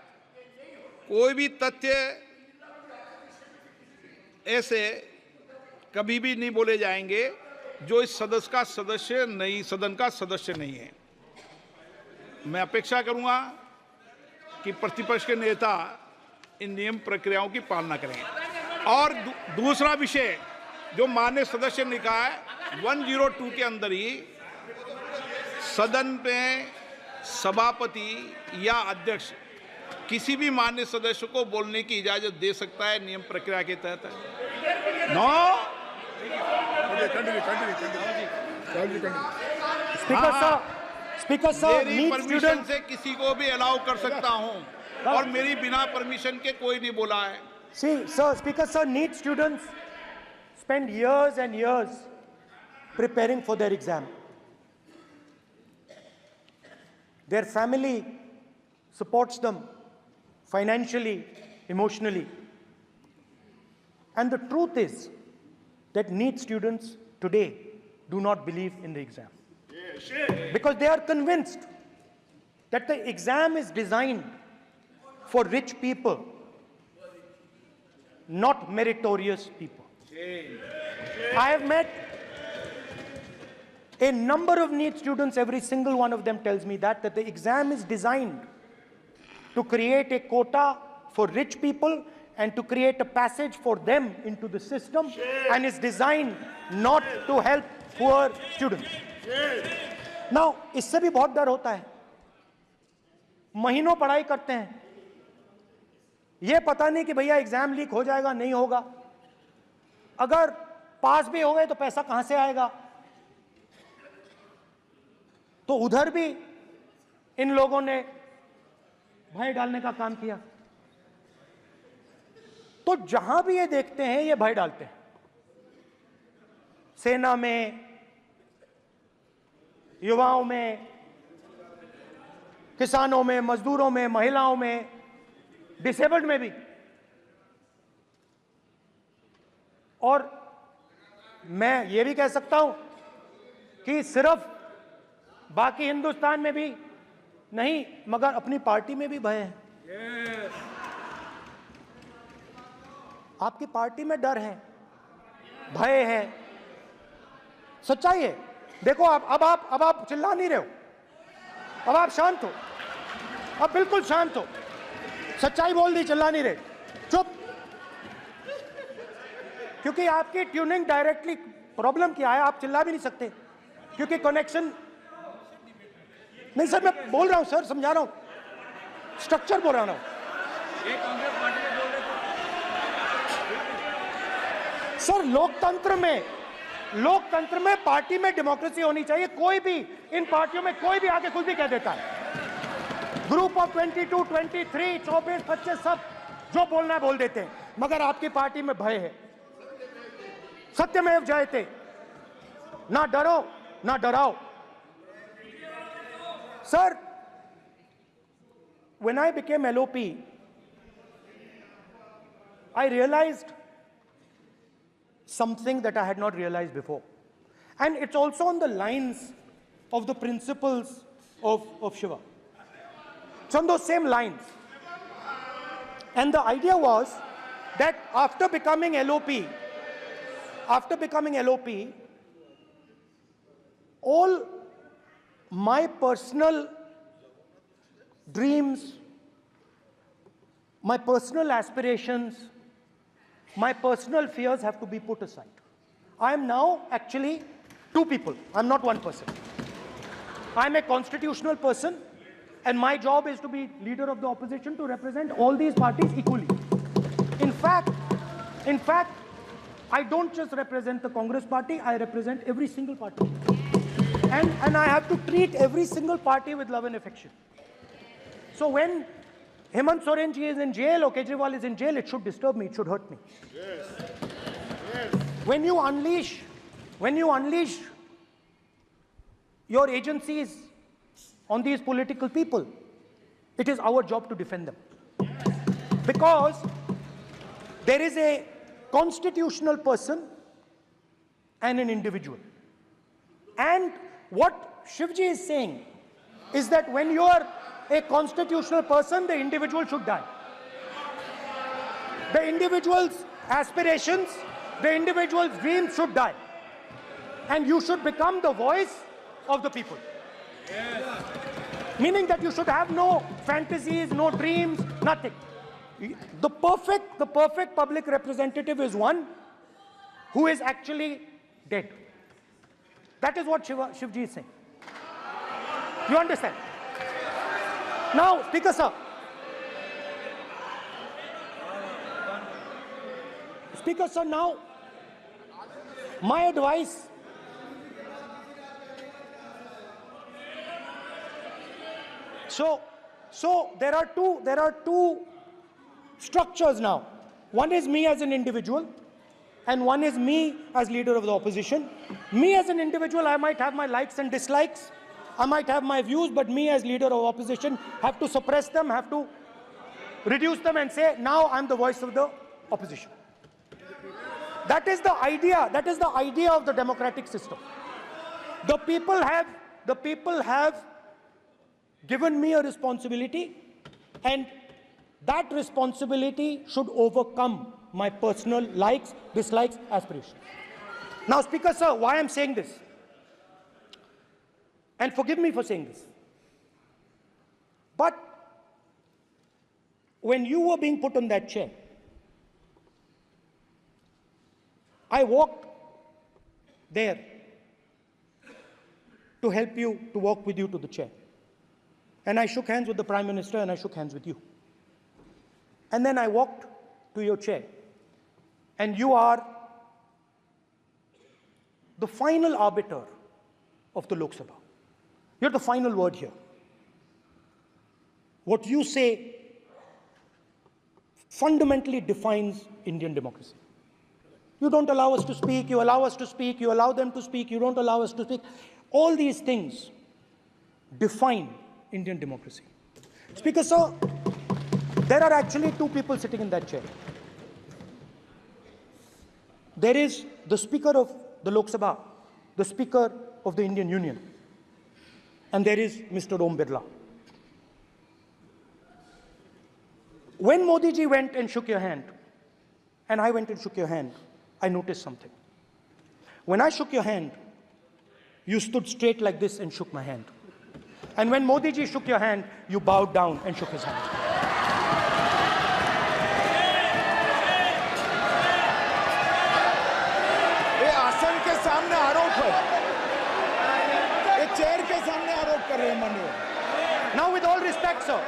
कोई भी तथ्य ऐसे कभी भी नहीं बोले जाएंगे जो इस सदन का सदस्य नहीं है। मैं अपेक्षा करूंगा कि प्रतिपक्ष के नेता इन नियम प्रक्रियाओं की पालना करें। और दूसरा विषय जो माननीय सदस्य ने कहा है, 102 के अंदर ही सदन में सभापति या अध्यक्ष किसी भी मान्य सदस्य को बोलने की इजाजत दे सकता है, नियम प्रक्रिया के तहत है। नो स्पीकर सर, मेरी परमिशन से किसी को भी अलाउ कर सकता हूं और मेरी बिना परमिशन के कोई नहीं बोला है। See, sir, Speaker sir, NEET students spend years and years preparing for their exam. Their family supports them financially, emotionally. And the truth is that NEET students today do not believe in the exam. Because they are convinced that the exam is designed for rich people, not meritorious people. I have met a number of NEET students, every single one of them tells me that the exam is designed to create a quota for rich people and to create a passage for them into the system, and is designed not to help poor students. Now, इससे भी बहुत डर होता है। महीनों पढ़ाई करते हैं, ये पता नहीं कि भैया एग्जाम लीक हो जाएगा नहीं होगा, अगर पास भी हो गए तो पैसा कहां से आएगा। तो उधर भी इन लोगों ने भय डालने का काम किया। तो जहां भी ये देखते हैं ये भय डालते हैं। सेना में, युवाओं में, किसानों में, मजदूरों में, महिलाओं में, डिसेबल्ड में भी। और मैं ये भी कह सकता हूं कि सिर्फ बाकी हिंदुस्तान में भी नहीं, मगर अपनी पार्टी में भी भय है। आपकी पार्टी में डर है, भय है, सच्चाई है। देखो अब आप चिल्ला नहीं रहे हो, अब आप शांत हो, अब बिल्कुल शांत हो। सच्चाई बोल दी, चिल्ला नहीं रहे, चुप। क्योंकि आपकी ट्यूनिंग डायरेक्टली, प्रॉब्लम क्या है, आप चिल्ला भी नहीं सकते क्योंकि कनेक्शन नहीं। सर मैं बोल रहा हूं, सर समझा रहा हूं, स्ट्रक्चर बोल रहा हूं। सर लोकतंत्र में पार्टी में डेमोक्रेसी होनी चाहिए। कोई भी इन पार्टियों में कोई भी आके कुछ भी कह देता है। ग्रुप ऑफ 22, 23, 24, 25 सब जो बोलना है बोल देते हैं, मगर आपकी पार्टी में भय है। सत्यमेव जयते, ना डरो ना डराओ। Sir, when I became LOP, I realized something that I had not realized before. And it's also on the lines of the principles of Shiva. It's on those same lines. And the idea was that after becoming LOP, all my personal dreams, my personal aspirations, my personal fears have to be put aside. I am now actually two people. I'm not one person. I'm a constitutional person, and my job is to be leader of the opposition, to represent all these parties equally. In fact, I don't just represent the Congress party, I represent every single party. And I have to treat every single party with love and affection. So when Hemant Soren ji is in jail or Kejriwal is in jail, it should disturb me, it should hurt me. Yes. Yes. When you unleash your agencies on these political people, it is our job to defend them. Because there is a constitutional person and an individual. And what Shivji is saying is that when you are a constitutional person, the individual should die. The individual's aspirations, the individual's dreams should die. And you should become the voice of the people. Yes. Meaning that you should have no fantasies, no dreams, nothing. The perfect public representative is one who is actually dead. That is what Shivji is saying. You understand? Now, Speaker sir. Speaker sir, now, my advice. So there are two structures now. One is me as an individual, and one is me as leader of the opposition. Me as an individual, I might have my likes and dislikes, I might have my views, but me as leader of opposition have to suppress them, have to reduce them and say, now I'm the voice of the opposition. That is the idea of the democratic system. The people have given me a responsibility, and that responsibility should overcome my personal likes, dislikes, aspirations. Now, Speaker sir, why I'm saying this, and forgive me for saying this, but when you were being put on that chair, I walked there to help you, to walk with you to the chair. And I shook hands with the Prime Minister, and I shook hands with you. And then I walked to your chair. And you are the final arbiter of the Lok Sabha. You're the final word here. What you say fundamentally defines Indian democracy. You don't allow us to speak, you allow us to speak, you allow them to speak, you don't allow us to speak. All these things define Indian democracy. Speaker sir, there are actually two people sitting in that chair. There is the Speaker of the Lok Sabha, the Speaker of the Indian Union, and there is Mr. Om Birla. When Modi ji went and shook your hand, and I went and shook your hand, I noticed something. When I shook your hand, you stood straight like this and shook my hand. And when Modi ji shook your hand, you bowed down and shook his hand. ये आसन के सामने आरोप है, ये chair के सामने आरोप कर रहे हैं माननीय। Now, with all respect, sir.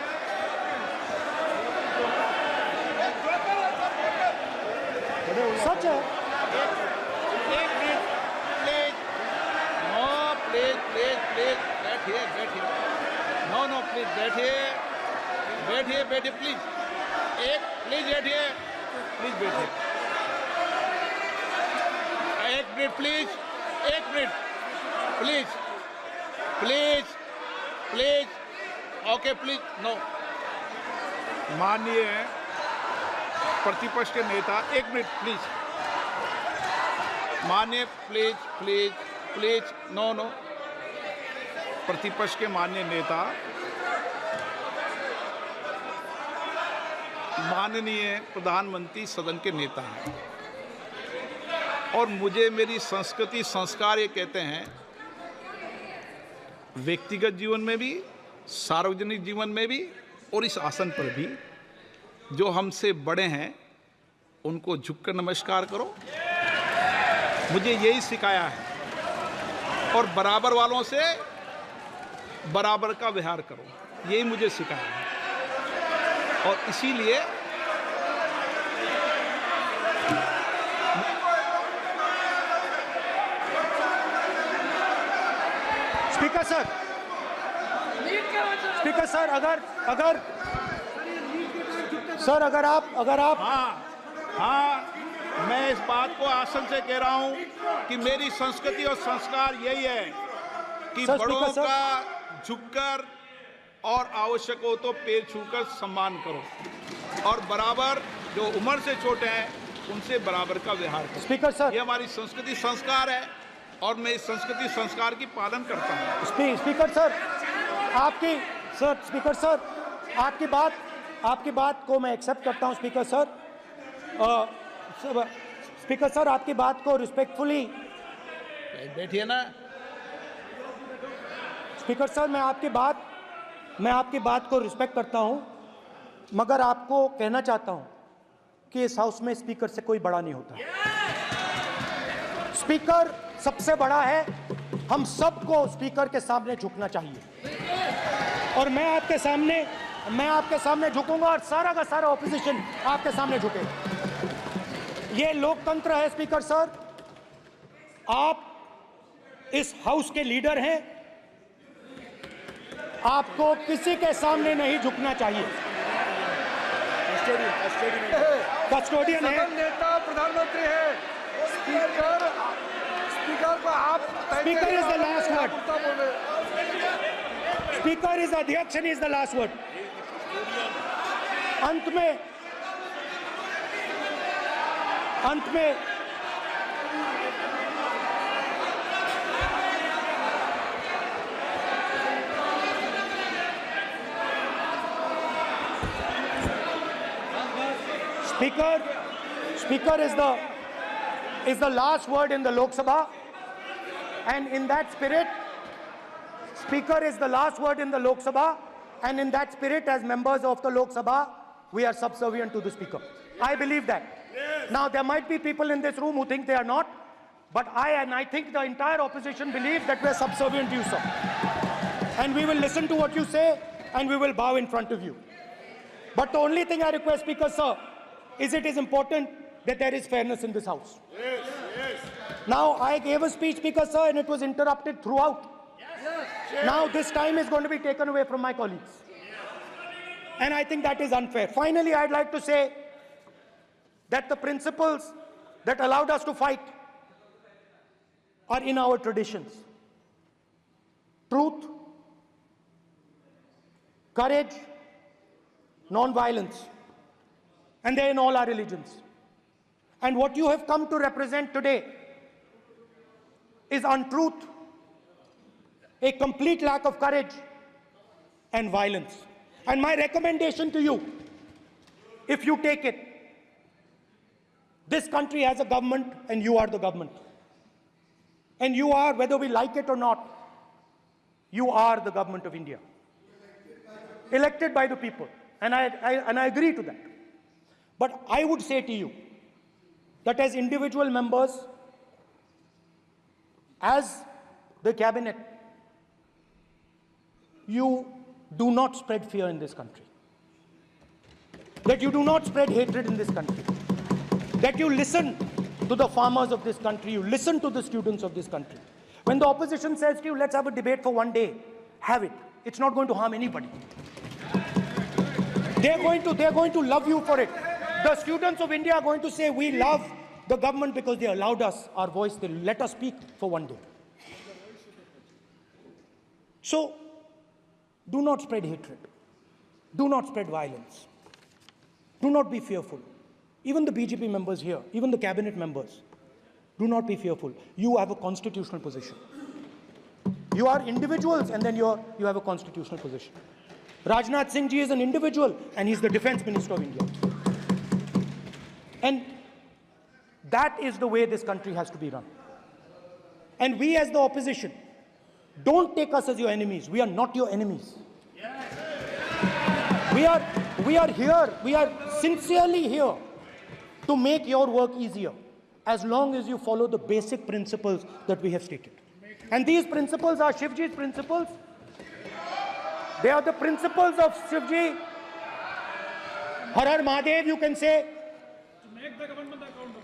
Such a... please बैठिए प्लीज, प्लीज बैठिए, एक minute please, OK please, no. माननीय प्रतिपक्ष के नेता, एक मिनट प्लीज, माननीय प्लीज, नो। प्रतिपक्ष के माननीय नेता, माननीय प्रधानमंत्री सदन के नेता हैं, और मुझे मेरी संस्कृति संस्कार ये कहते हैं, व्यक्तिगत जीवन में भी, सार्वजनिक जीवन में भी, और इस आसन पर भी, जो हमसे बड़े हैं उनको झुककर नमस्कार करो। मुझे यही सिखाया है, और बराबर वालों से बराबर का व्यवहार करो, यही मुझे सिखाया है। और इसीलिए स्पीकर सर, अगर आप हाँ, मैं इस बात को आसन से कह रहा हूं कि मेरी संस्कृति और संस्कार यही है कि बड़ों का झुककर और आवश्यक हो तो पैर छूकर सम्मान करो, और बराबर जो उम्र से छोटे हैं उनसे बराबर का व्यवहार करो। स्पीकर सर, ये हमारी संस्कृति संस्कार है, और मैं इस संस्कृति संस्कार की पालन करता हूँ। स्पीकर सर, आपकी बात को मैं एक्सेप्ट करता हूँ। स्पीकर सर, आपकी बात को रिस्पेक्टफुली, बैठिए ना। स्पीकर सर, मैं आपकी बात को रिस्पेक्ट करता हूं, मगर आपको कहना चाहता हूं कि इस हाउस में स्पीकर से कोई बड़ा नहीं होता। स्पीकर सबसे बड़ा है, हम सबको स्पीकर के सामने झुकना चाहिए। और मैं आपके सामने झुकूंगा और सारा का सारा ऑपोजिशन आपके सामने झुकेगा। ये लोकतंत्र है स्पीकर सर, आप इस हाउस के लीडर हैं, आपको किसी के सामने नहीं झुकना चाहिए। कस्टोडियन है, सदन नेता प्रधानमंत्री है, स्पीकर को आप speaker is the last word, speaker is अध्यक्ष and is the last word. अंत में Speaker is the last word in the Lok Sabha, and in that spirit, Speaker is the last word in the Lok Sabha, and in that spirit, as members of the Lok Sabha, we are subservient to the Speaker. I believe that. Now, there might be people in this room who think they are not, but I think the entire opposition believes that we are subservient to you, sir. And we will listen to what you say, and we will bow in front of you. But the only thing I request, Speaker, sir, is it is important that there is fairness in this house. Now, I gave a speech, Speaker, sir, and it was interrupted throughout. Now, this time is going to be taken away from my colleagues. And I think that is unfair. Finally, I'd like to say that the principles that allowed us to fight are in our traditions. Truth, courage, non-violence. And they're in all our religions. And what you have come to represent today is untruth, a complete lack of courage, and violence. And my recommendation to you, if you take it, this country has a government and you are the government. And you are, whether we like it or not, you are the government of India. Elected by the people. And I agree to that. But I would say to you that as individual members, as the cabinet, you do not spread fear in this country. That you do not spread hatred in this country. That you listen to the farmers of this country, you listen to the students of this country. When the opposition says to you, let's have a debate for one day, have it. It's not going to harm anybody. They're going to love you for it. The students of India are going to say, we love the government because they allowed us our voice, they let us speak for one day. So, do not spread hatred. Do not spread violence. Do not be fearful. Even the BJP members here, even the cabinet members, do not be fearful. You have a constitutional position. You are individuals and then you have a constitutional position. Rajnath Singh ji is an individual and he's the defense minister of India. And that is the way this country has to be run. And we as the opposition, don't take us as your enemies. We are not your enemies. We are here, we are sincerely here to make your work easier, as long as you follow the basic principles that we have stated. And these principles are Shivji's principles. They are the principles of Shivji. Har Har Mahadev, you can say.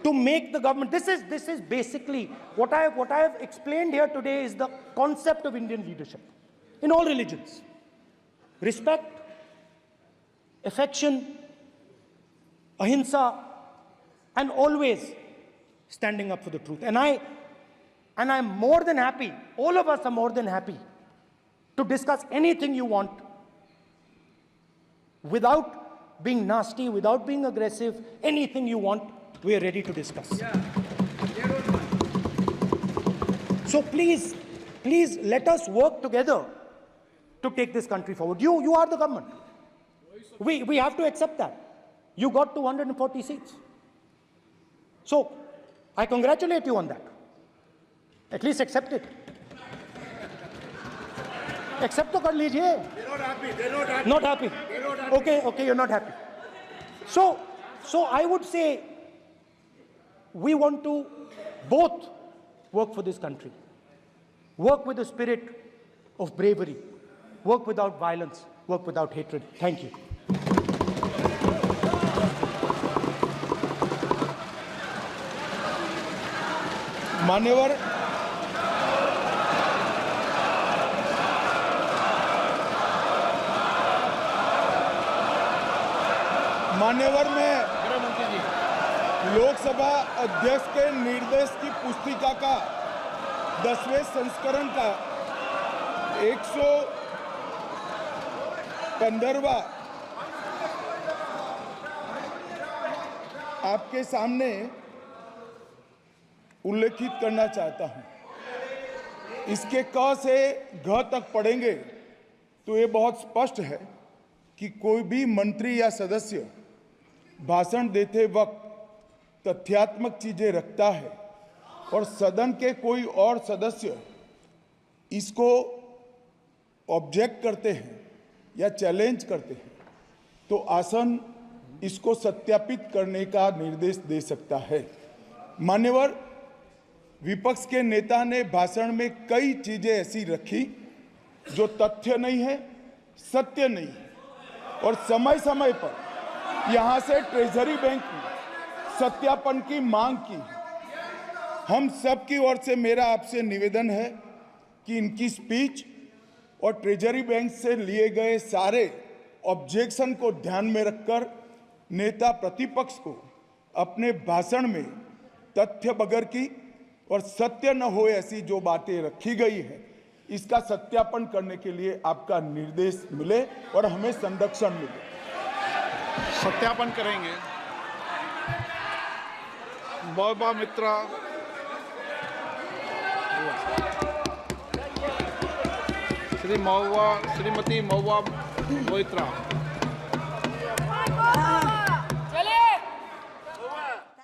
To make the government. This is basically what I have explained here today is the concept of Indian leadership in all religions. Respect, affection, ahimsa, and always standing up for the truth. And I'm more than happy, all of us are more than happy to discuss anything you want without being nasty, without being aggressive, anything you want, we are ready to discuss. So please let us work together to take this country forward. You are the government. We have to accept that. You got 240 seats. So I congratulate you on that. At least accept it. Accept to kar lijiye. They're not happy. They're not happy. Not happy. They're not happy. Okay, you're not happy. So I would say we want to both work for this country. Work with the spirit of bravery. work without violence, work without hatred. Thank you. मान्यवर में लोकसभा अध्यक्ष के निर्देश की पुस्तिका का 10वें संस्करण का 115वां आपके सामने उल्लेखित करना चाहता हूं। इसके क से घ तक पढ़ेंगे तो ये बहुत स्पष्ट है कि कोई भी मंत्री या सदस्य भाषण देते वक्त तथ्यात्मक चीजें रखता है और सदन के कोई और सदस्य इसको ऑब्जेक्ट करते हैं या चैलेंज करते हैं तो आसन इसको सत्यापित करने का निर्देश दे सकता है। मान्यवर, विपक्ष के नेता ने भाषण में कई चीजें ऐसी रखी जो तथ्य नहीं है, सत्य नहीं है और समय समय पर यहां से ट्रेजरी बैंक ने सत्यापन की मांग की। हम सब की ओर से मेरा आपसे निवेदन है कि इनकी स्पीच और ट्रेजरी बैंक से लिए गए सारे ऑब्जेक्शन को ध्यान में रखकर नेता प्रतिपक्ष को अपने भाषण में तथ्य बगैर की और सत्य न हो ऐसी जो बातें रखी गई है इसका सत्यापन करने के लिए आपका निर्देश मिले और हमें संरक्षण मिले। सत्यापन करेंगे। मौबा मित्रा, श्रीमती मौबा मोइत्रा।